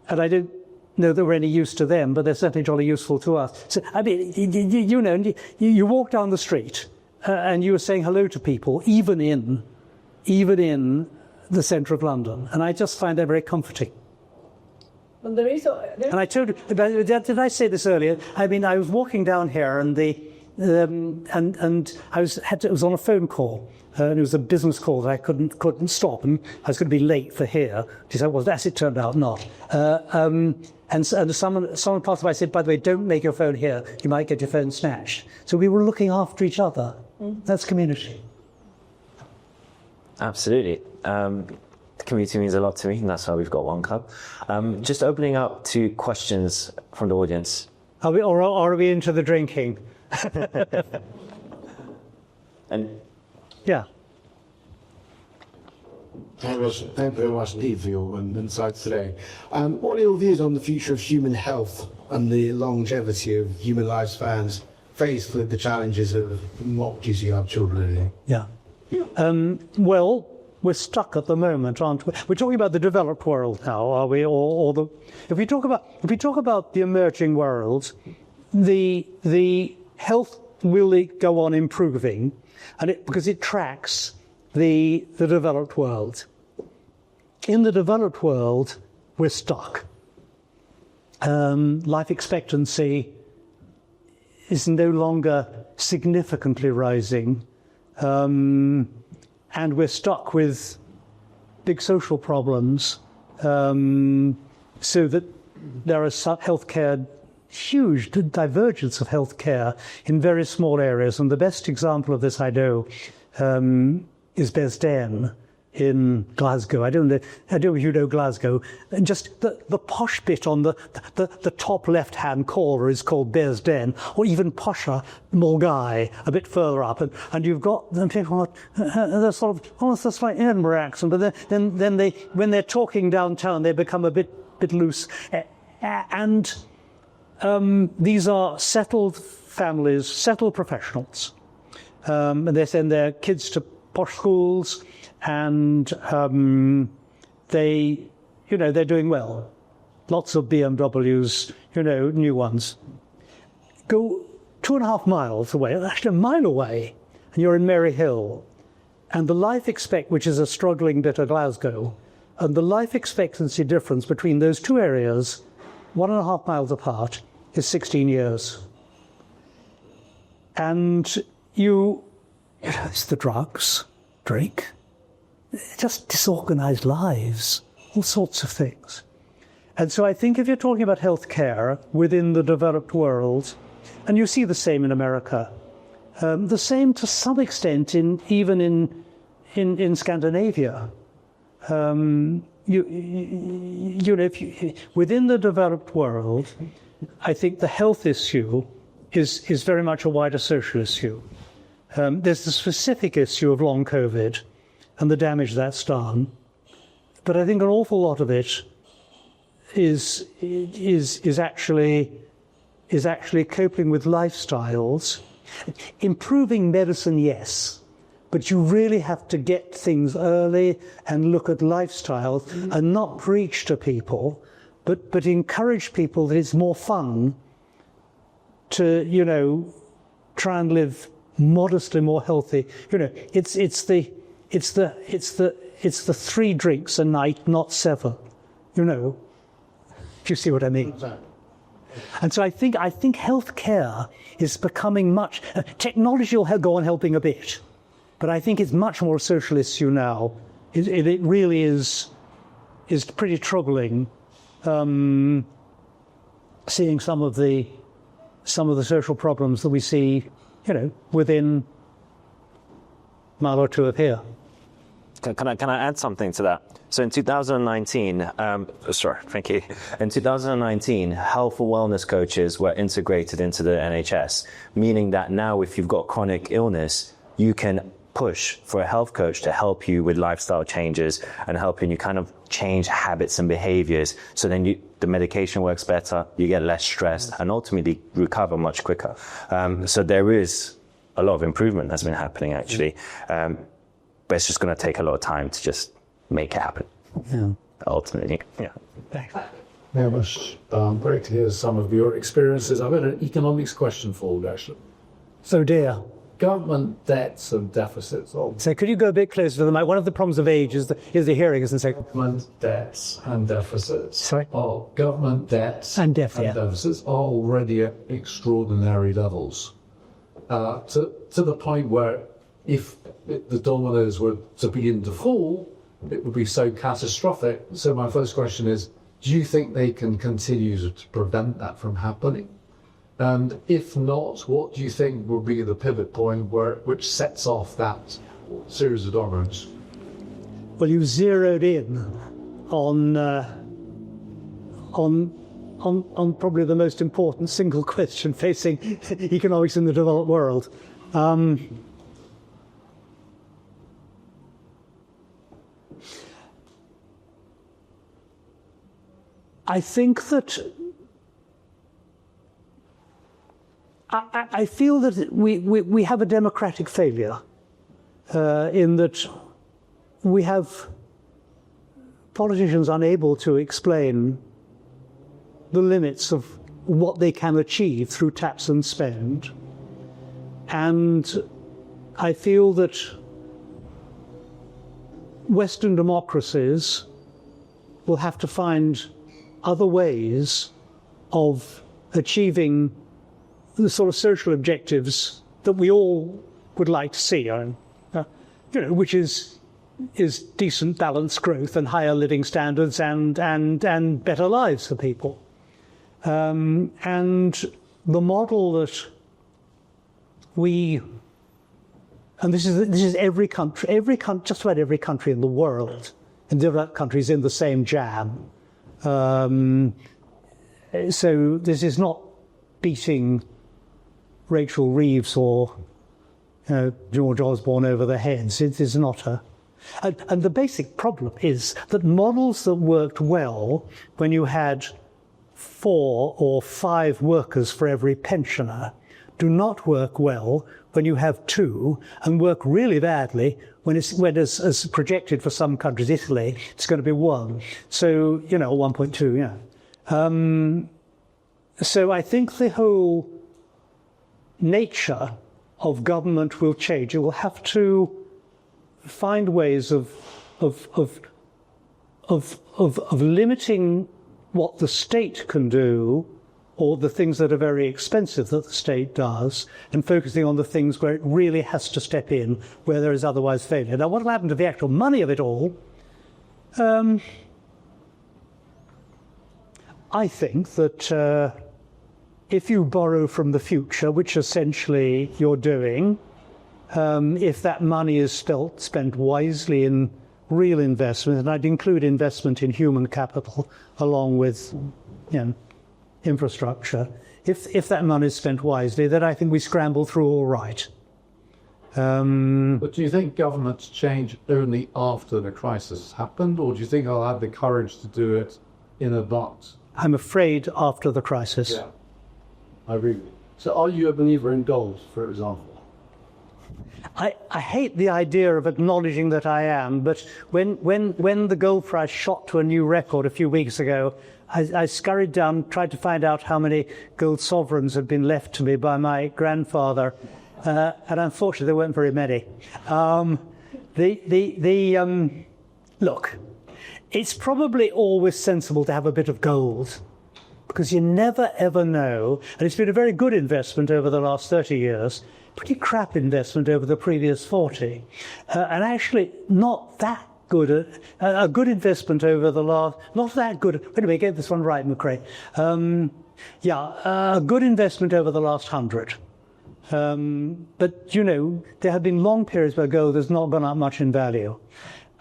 I don't know that we're any use to them, but they're certainly jolly useful to us. So I mean, you walk down the street and you are saying hello to people, even in the centre of London, and I just find that very comforting. But And I told you, did I say this earlier? I mean, I was walking down here, and I was on a phone call, and it was a business call that I couldn't stop, and I was going to be late for here. Well, as it turned out, not. And someone passed by and said, by the way, don't make your phone here. You might get your phone snatched. So we were looking after each other. That's community. Absolutely. The community means a lot to me, and that's why we've got One Club. Just opening up to questions from the audience. Are we into the drinking? And Yeah. Thank you very much indeed for your insights today. What are your views on the future of human health and the longevity of human lifespans faced with the challenges of not producing our children? Yeah. Well, we're stuck at the moment, aren't we? We're talking about the developed world now, are we? If we talk about the emerging world, the health will go on improving, because it tracks the developed world. In the developed world, we're stuck. Life expectancy is no longer significantly rising. And we're stuck with big social problems, so that there is huge divergence of healthcare in very small areas. And the best example of this I know is Bearsden in Glasgow. I don't know if you know Glasgow. And just the posh bit on the top left-hand corner is called Bearsden, or even posher Mulgai a bit further up. And you've got them people, they're sort of almost a slight Edinburgh accent, but then they, when they're talking downtown, they become a bit loose. And these are settled families, settled professionals. And they send their kids to posh schools, and they're doing well. Lots of BMWs, new ones. Go 2.5 miles away, actually a mile away, and you're in Mary Hill. And the life which is a struggling bit of Glasgow, and the life expectancy difference between those two areas, 1.5 miles apart, is 16 years. And it's the drugs, drink, just disorganized lives, all sorts of things. And so I think if you're talking about healthcare within the developed world, and you see the same in America, the same to some extent even in Scandinavia. Within the developed world, I think the health issue is very much a wider social issue. There's the specific issue of long COVID and the damage that's done, but I think an awful lot of it is actually coping with lifestyles, improving medicine, yes, but you really have to get things early and look at lifestyles and not preach to people, but encourage people that it's more fun to try and live modestly more healthy. It's the 3 drinks a night, not 7. If you see what I mean. And so I think healthcare is becoming much. Technology will go on helping a bit, but I think it's much more a social issue now. It really is pretty troubling. Seeing some of the social problems that we see, within a mile or two of here. Can I add something to that? So in 2019, sorry, thank you. In 2019, health and wellness coaches were integrated into the NHS, meaning that now if you've got chronic illness, you can push for a health coach to help you with lifestyle changes and helping you kind of change habits and behaviors. So then the medication works better, you get less stressed, and ultimately recover much quicker. So there is a lot of improvement that's been happening, actually. But it's just going to take a lot of time to just make it happen. Yeah. Ultimately, yeah. Thanks. Hamish, great to hear some of your experiences. I've got an economics question for you, actually. So dear. Government debts and deficits. So could you go a bit closer to the mic? One of the problems of age is the hearing, isn't it? Government debts and deficits. Sorry? Oh, government debts And deficits are already at extraordinary levels. To the point where if the dominoes were to begin to fall, it would be so catastrophic. So my first question is, do you think they can continue to prevent that from happening? And if not, what do you think will be the pivot point which sets off that series of dominoes? Well, you zeroed in on probably the most important single question facing economics in the developed world. I think that I feel that we have a democratic failure in that we have politicians unable to explain the limits of what they can achieve through tax and spend. And I feel that Western democracies will have to find other ways of achieving the sort of social objectives that we all would like to see, which is decent, balanced growth and higher living standards and better lives for people. And the model that and this is every country, just about every country in the world, and developed countries in the same jam. So this is not beating Rachel Reeves or George Osborne over the heads. It is not and the basic problem is that models that worked well when you had 4 or 5 workers for every pensioner do not work well when you have 2, and work really badly when as projected for some countries, Italy, it's going to be 1. So, 1.2, yeah. So I think the whole nature of government will change. It will have to find ways of limiting what the state can do, or the things that are very expensive that the state does, and focusing on the things where it really has to step in, where there is otherwise failure. Now, what will happen to the actual money of it all? I think that if you borrow from the future, which essentially you're doing, if that money is still spent wisely in real investment, and I'd include investment in human capital along with infrastructure, if that money is spent wisely, then I think we scramble through all right. But do you think governments change only after the crisis has happened, or do you think they'll have the courage to do it in advance? I'm afraid after the crisis. Yeah, I agree. So are you a believer in goals, for example? I hate the idea of acknowledging that I am, but when the gold price shot to a new record a few weeks ago, I scurried down, tried to find out how many gold sovereigns had been left to me by my grandfather, and unfortunately there weren't very many. Look, it's probably always sensible to have a bit of gold, because you never ever know, and it's been a very good investment over the last 30 years, pretty crap investment over the previous 40, and actually not that good, a good investment over the last, not that good, wait a minute, get this one right, McRae. A good investment over the last 100. But, there have been long periods where gold has not gone up much in value.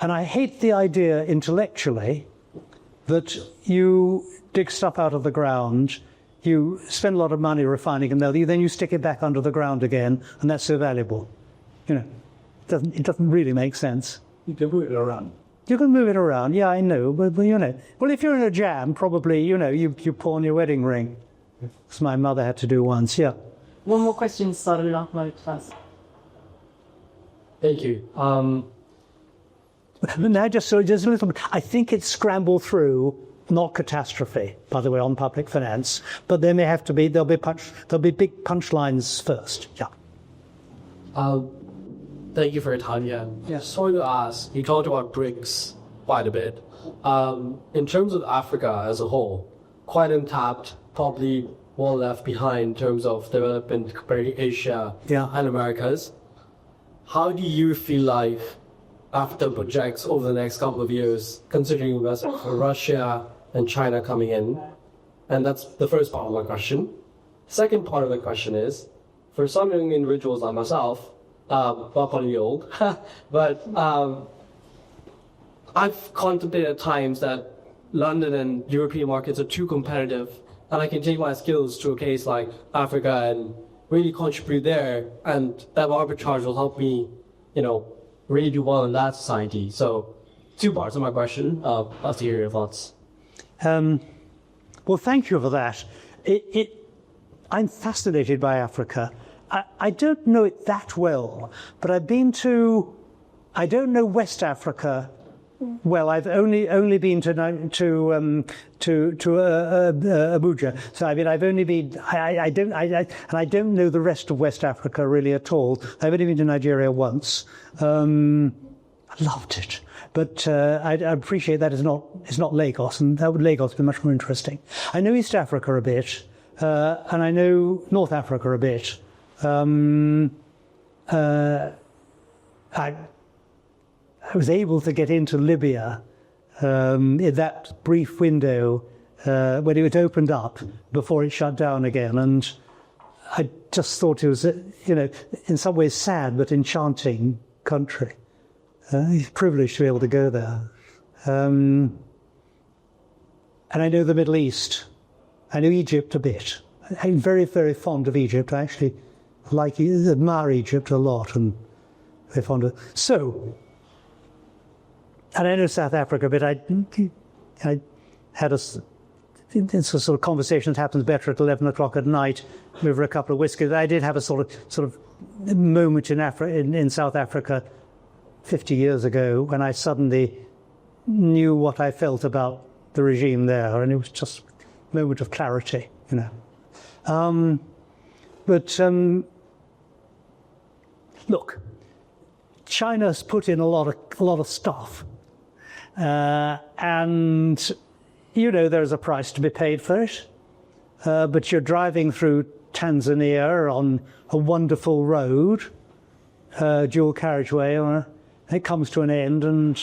And I hate the idea intellectually that you dig stuff out of the ground, you spend a lot of money refining and then you stick it back under the ground again, and that's so valuable. You know, it doesn't really make sense. You can move it around. You can move it around, yeah, I know, but you know. Well, if you're in a jam, probably, you know, you pawn your wedding ring. As my mother had to do once, yeah. One more question started off my class. Thank you. Now, just a little bit. I think it's scrambled through, not catastrophe, by the way, on public finance. But there may have to be. There'll be big punchlines first. Yeah. Thank you for your time. Yeah. Just wanted to ask. You talked about BRICS quite a bit. In terms of Africa as a whole, quite untapped, probably well left behind in terms of development compared to Asia and Americas. How do you feel like Africa projects over the next couple of years, considering investment for Russia and China coming in? And that's the first part of my question. Second part of the question is, for some young individuals like myself, not calling you old, but I've contemplated at times that London and European markets are too competitive, and I can take my skills to a case like Africa and really contribute there, and that arbitrage will help me, you know, really do well in that society. So, two parts of my question. I'd love to hear your thoughts. Well, thank you for that. I'm fascinated by Africa. I don't know it that well, but I've been to. I don't know West Africa well. I've only been to Abuja. So I mean, I've only been. I don't know the rest of West Africa really at all. I've only been to Nigeria once. I loved it, but I appreciate that it's not Lagos, and that would Lagos be much more interesting. I know East Africa a bit, and I know North Africa a bit. I was able to get into Libya in that brief window when it opened up before it shut down again, and I just thought it was, you know, in some ways sad but enchanting country. Privileged to be able to go there. And I know the Middle East. I know Egypt a bit. I'm very, very fond of Egypt. I actually admire Egypt a lot, and very fond of. So, and I know South Africa a bit. I had it's a sort of conversation that happens better at 11 o'clock at night over a couple of whiskeys. I did have a sort of moment in South Africa 50 years ago when I suddenly knew what I felt about the regime there, and it was just a moment of clarity, you know. Look, China's put in a lot of stuff, and you know there's a price to be paid for it. But you're driving through Tanzania on a wonderful road, dual carriageway, and it comes to an end, and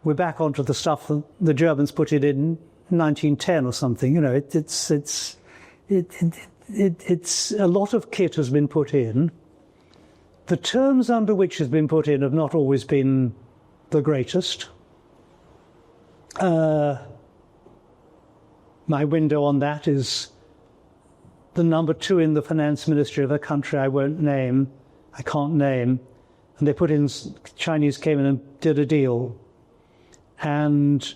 we're back onto the stuff that the Germans put it in 1910 or something. You know, it's a lot of kit has been put in. The terms under which has been put in have not always been the greatest. My window on that is the number 2 in the finance ministry of a country I can't name, and they put in, Chinese came in and did a deal, and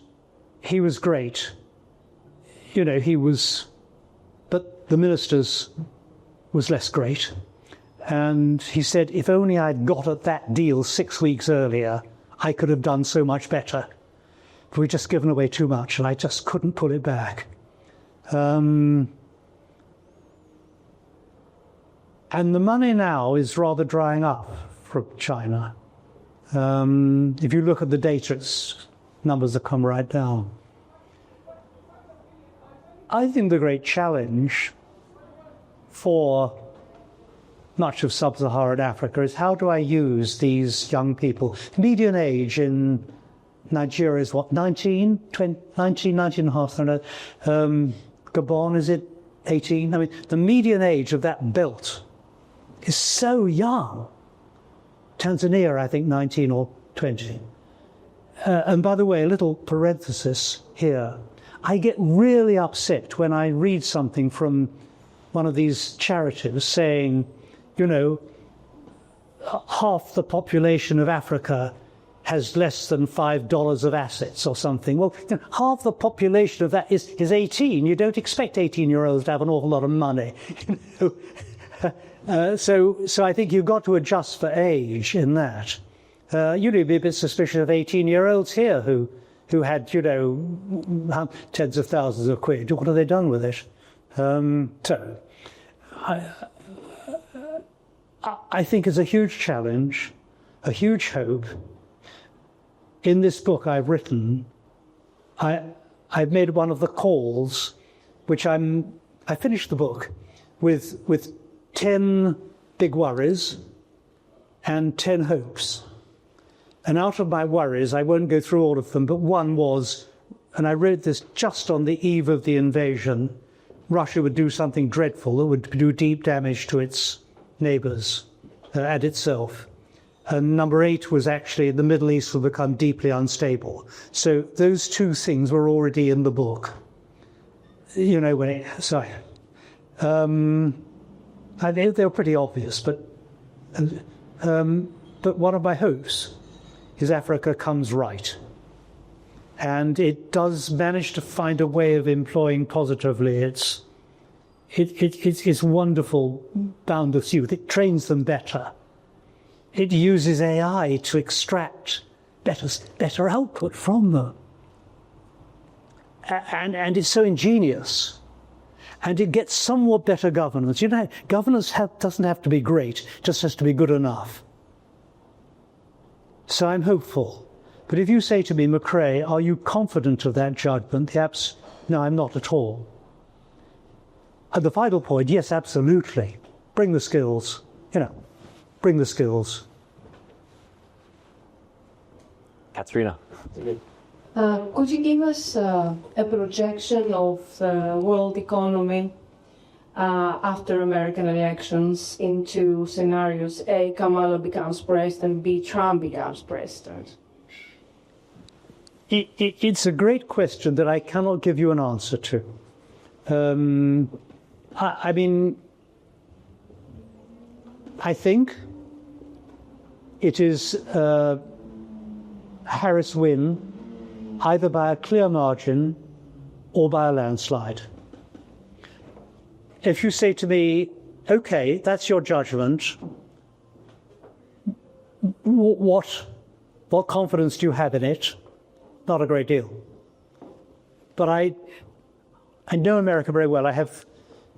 he was great. You know, but the minister's was less great. And he said, if only I'd got at that deal 6 weeks earlier, I could have done so much better. But we'd just given away too much, and I just couldn't pull it back. And the money now is rather drying up from China. If you look at the data, it's numbers that come right down. I think the great challenge for much of sub-Saharan Africa is how do I use these young people? Median age in Nigeria is what, 19, 20, 19 and a half, I don't know. Gabon, is it 18? I mean, the median age of that belt is so young. Tanzania, I think, 19 or 20. and by the way, a little parenthesis here. I get really upset when I read something from one of these charities saying, you know, half the population of Africa has less than $5 of assets or something. Well, you know, half the population of that is 18. You don't expect 18-year-olds to have an awful lot of money. You know? So I think you've got to adjust for age in that. You'd be a bit suspicious of 18-year-olds here who had, you know, tens of thousands of quid. What have they done with it? So I think it's a huge challenge, a huge hope. In this book I've written, I've made one of the calls, which I finished the book with 10 big worries and 10 hopes. And out of my worries, I won't go through all of them, but one was, and I wrote this just on the eve of the invasion, Russia would do something dreadful that would do deep damage to its neighbours and itself. And number 8 was actually the Middle East will become deeply unstable. So those two things were already in the book. You know, they were pretty obvious, but one of my hopes is Africa comes right. And it does manage to find a way of employing positively its wonderful boundless youth. It trains them better. It uses AI to extract better output from them. And it's so ingenious. And it gets somewhat better governance. You know, governance doesn't have to be great, it just has to be good enough. So I'm hopeful. But if you say to me, McRae, are you confident of that judgment? No, I'm not at all. At the final point, yes, absolutely. Bring the skills, you know, bring the skills. Katrina. Could you give us a projection of the world economy after American elections into scenarios A, Kamala becomes president, B, Trump becomes president? It's a great question that I cannot give you an answer to. I mean, I think it is Harris win either by a clear margin or by a landslide. If you say to me, okay, that's your judgment, what confidence do you have in it? Not a great deal. But I know America very well. I have,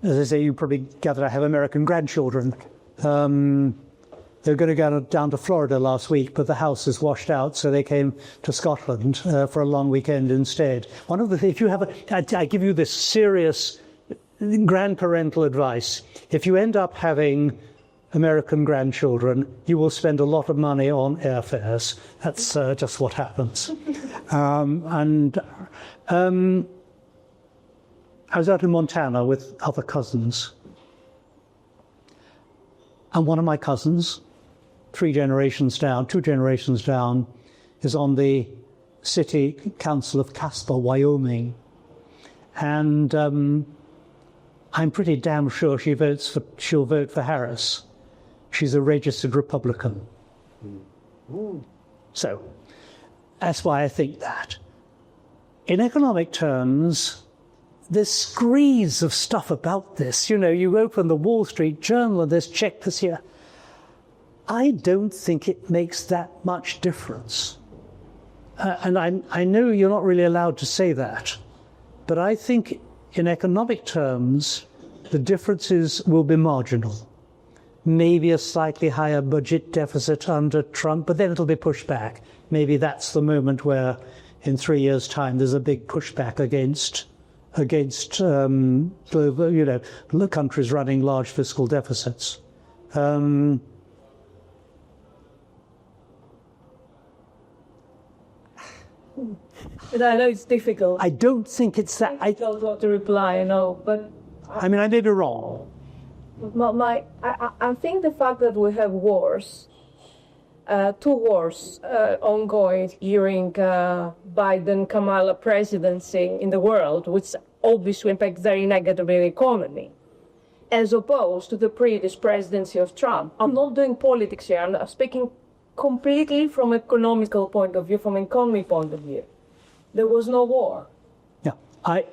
as I say, you probably gathered, I have American grandchildren. They were going to go down to Florida last week, but the house is washed out, so they came to Scotland for a long weekend instead. One of the, if you have I give you this serious grandparental advice. If you end up having American grandchildren, you will spend a lot of money on airfares. That's just what happens. I was out in Montana with other cousins. And one of my cousins, 2 generations down, is on the city council of Casper, Wyoming. And I'm pretty damn sure she'll vote for Harris. She's a registered Republican. So that's why I think that. In economic terms, there's screeds of stuff about this. You know, you open the Wall Street Journal and there's check this here. I don't think it makes that much difference. And I know you're not really allowed to say that, but I think in economic terms, the differences will be marginal. Maybe a slightly higher budget deficit under Trump, but then it'll be pushed back. Maybe that's the moment where in 3 years' time there's a big pushback against the countries running large fiscal deficits. But I know it's difficult. I don't think it's that. I don't want to reply, I know, but I mean, I may be wrong. I think the fact that we have wars two wars ongoing during Biden-Kamala presidency in the world, which obviously impact very negatively the economy, as opposed to the previous presidency of Trump. I'm not doing politics here. I'm speaking completely from an economical point of view, from an economy point of view. There was no war. Yeah, I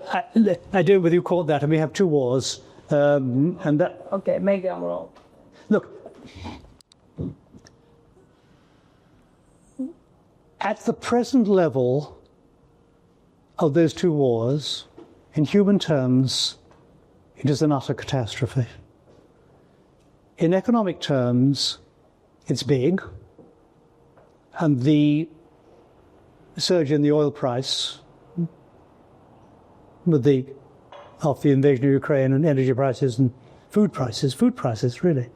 do with you caught that, and we have two wars, and that. Okay, maybe I'm wrong. Look, at the present level of those two wars, in human terms, it is an utter catastrophe. In economic terms, it's big, and the surge in the oil price after the invasion of Ukraine, and energy prices and food prices really,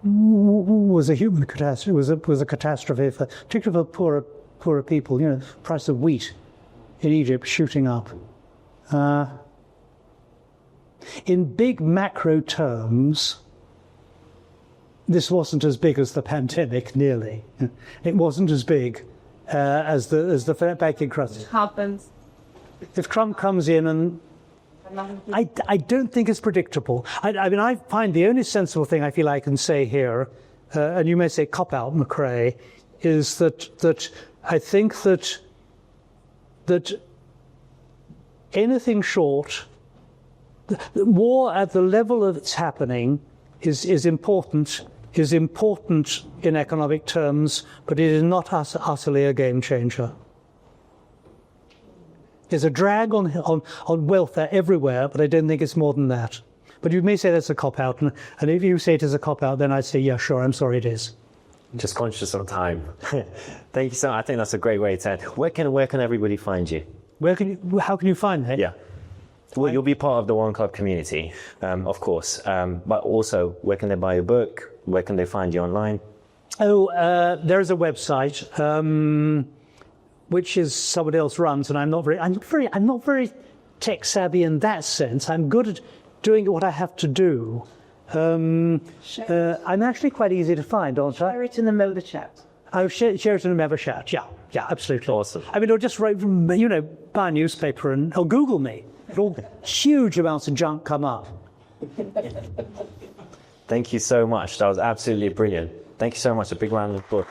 was a human catastrophe. It was a catastrophe for, particularly for poorer people. You know, the price of wheat in Egypt shooting up. In big macro terms, this wasn't as big as the pandemic, nearly. It wasn't as big as the banking crisis. It happens. If Trump comes in, and I don't think it's predictable. I mean, I find the only sensible thing I feel I can say here, and you may say cop-out, McRae, is that I think that anything short, the war at the level of it's happening is important in economic terms, but it is not utterly a game changer. There's a drag on welfare everywhere, but I don't think it's more than that. But you may say that's a cop-out, and if you say it is a cop-out, then I'd say, yeah, sure, I'm sorry, it is. Just conscious of time. Thank you so much. I think that's a great way to end. Where can everybody find you? How can you find me? Yeah. Well, you'll be part of the One Club community, of course. But also, where can they buy your book? Where can they find you online? Oh, there is a website, which is somebody else runs, and I'm not very tech savvy in that sense. I'm good at doing what I have to do. I'm actually quite easy to find, aren't I? Share it in the member chat. I'll share it in the member chat. Yeah, absolutely. Awesome. I mean, or just write, buy a newspaper or Google me. Huge amounts of junk come up. Thank you so much. That was absolutely brilliant. Thank you so much. A big round of applause.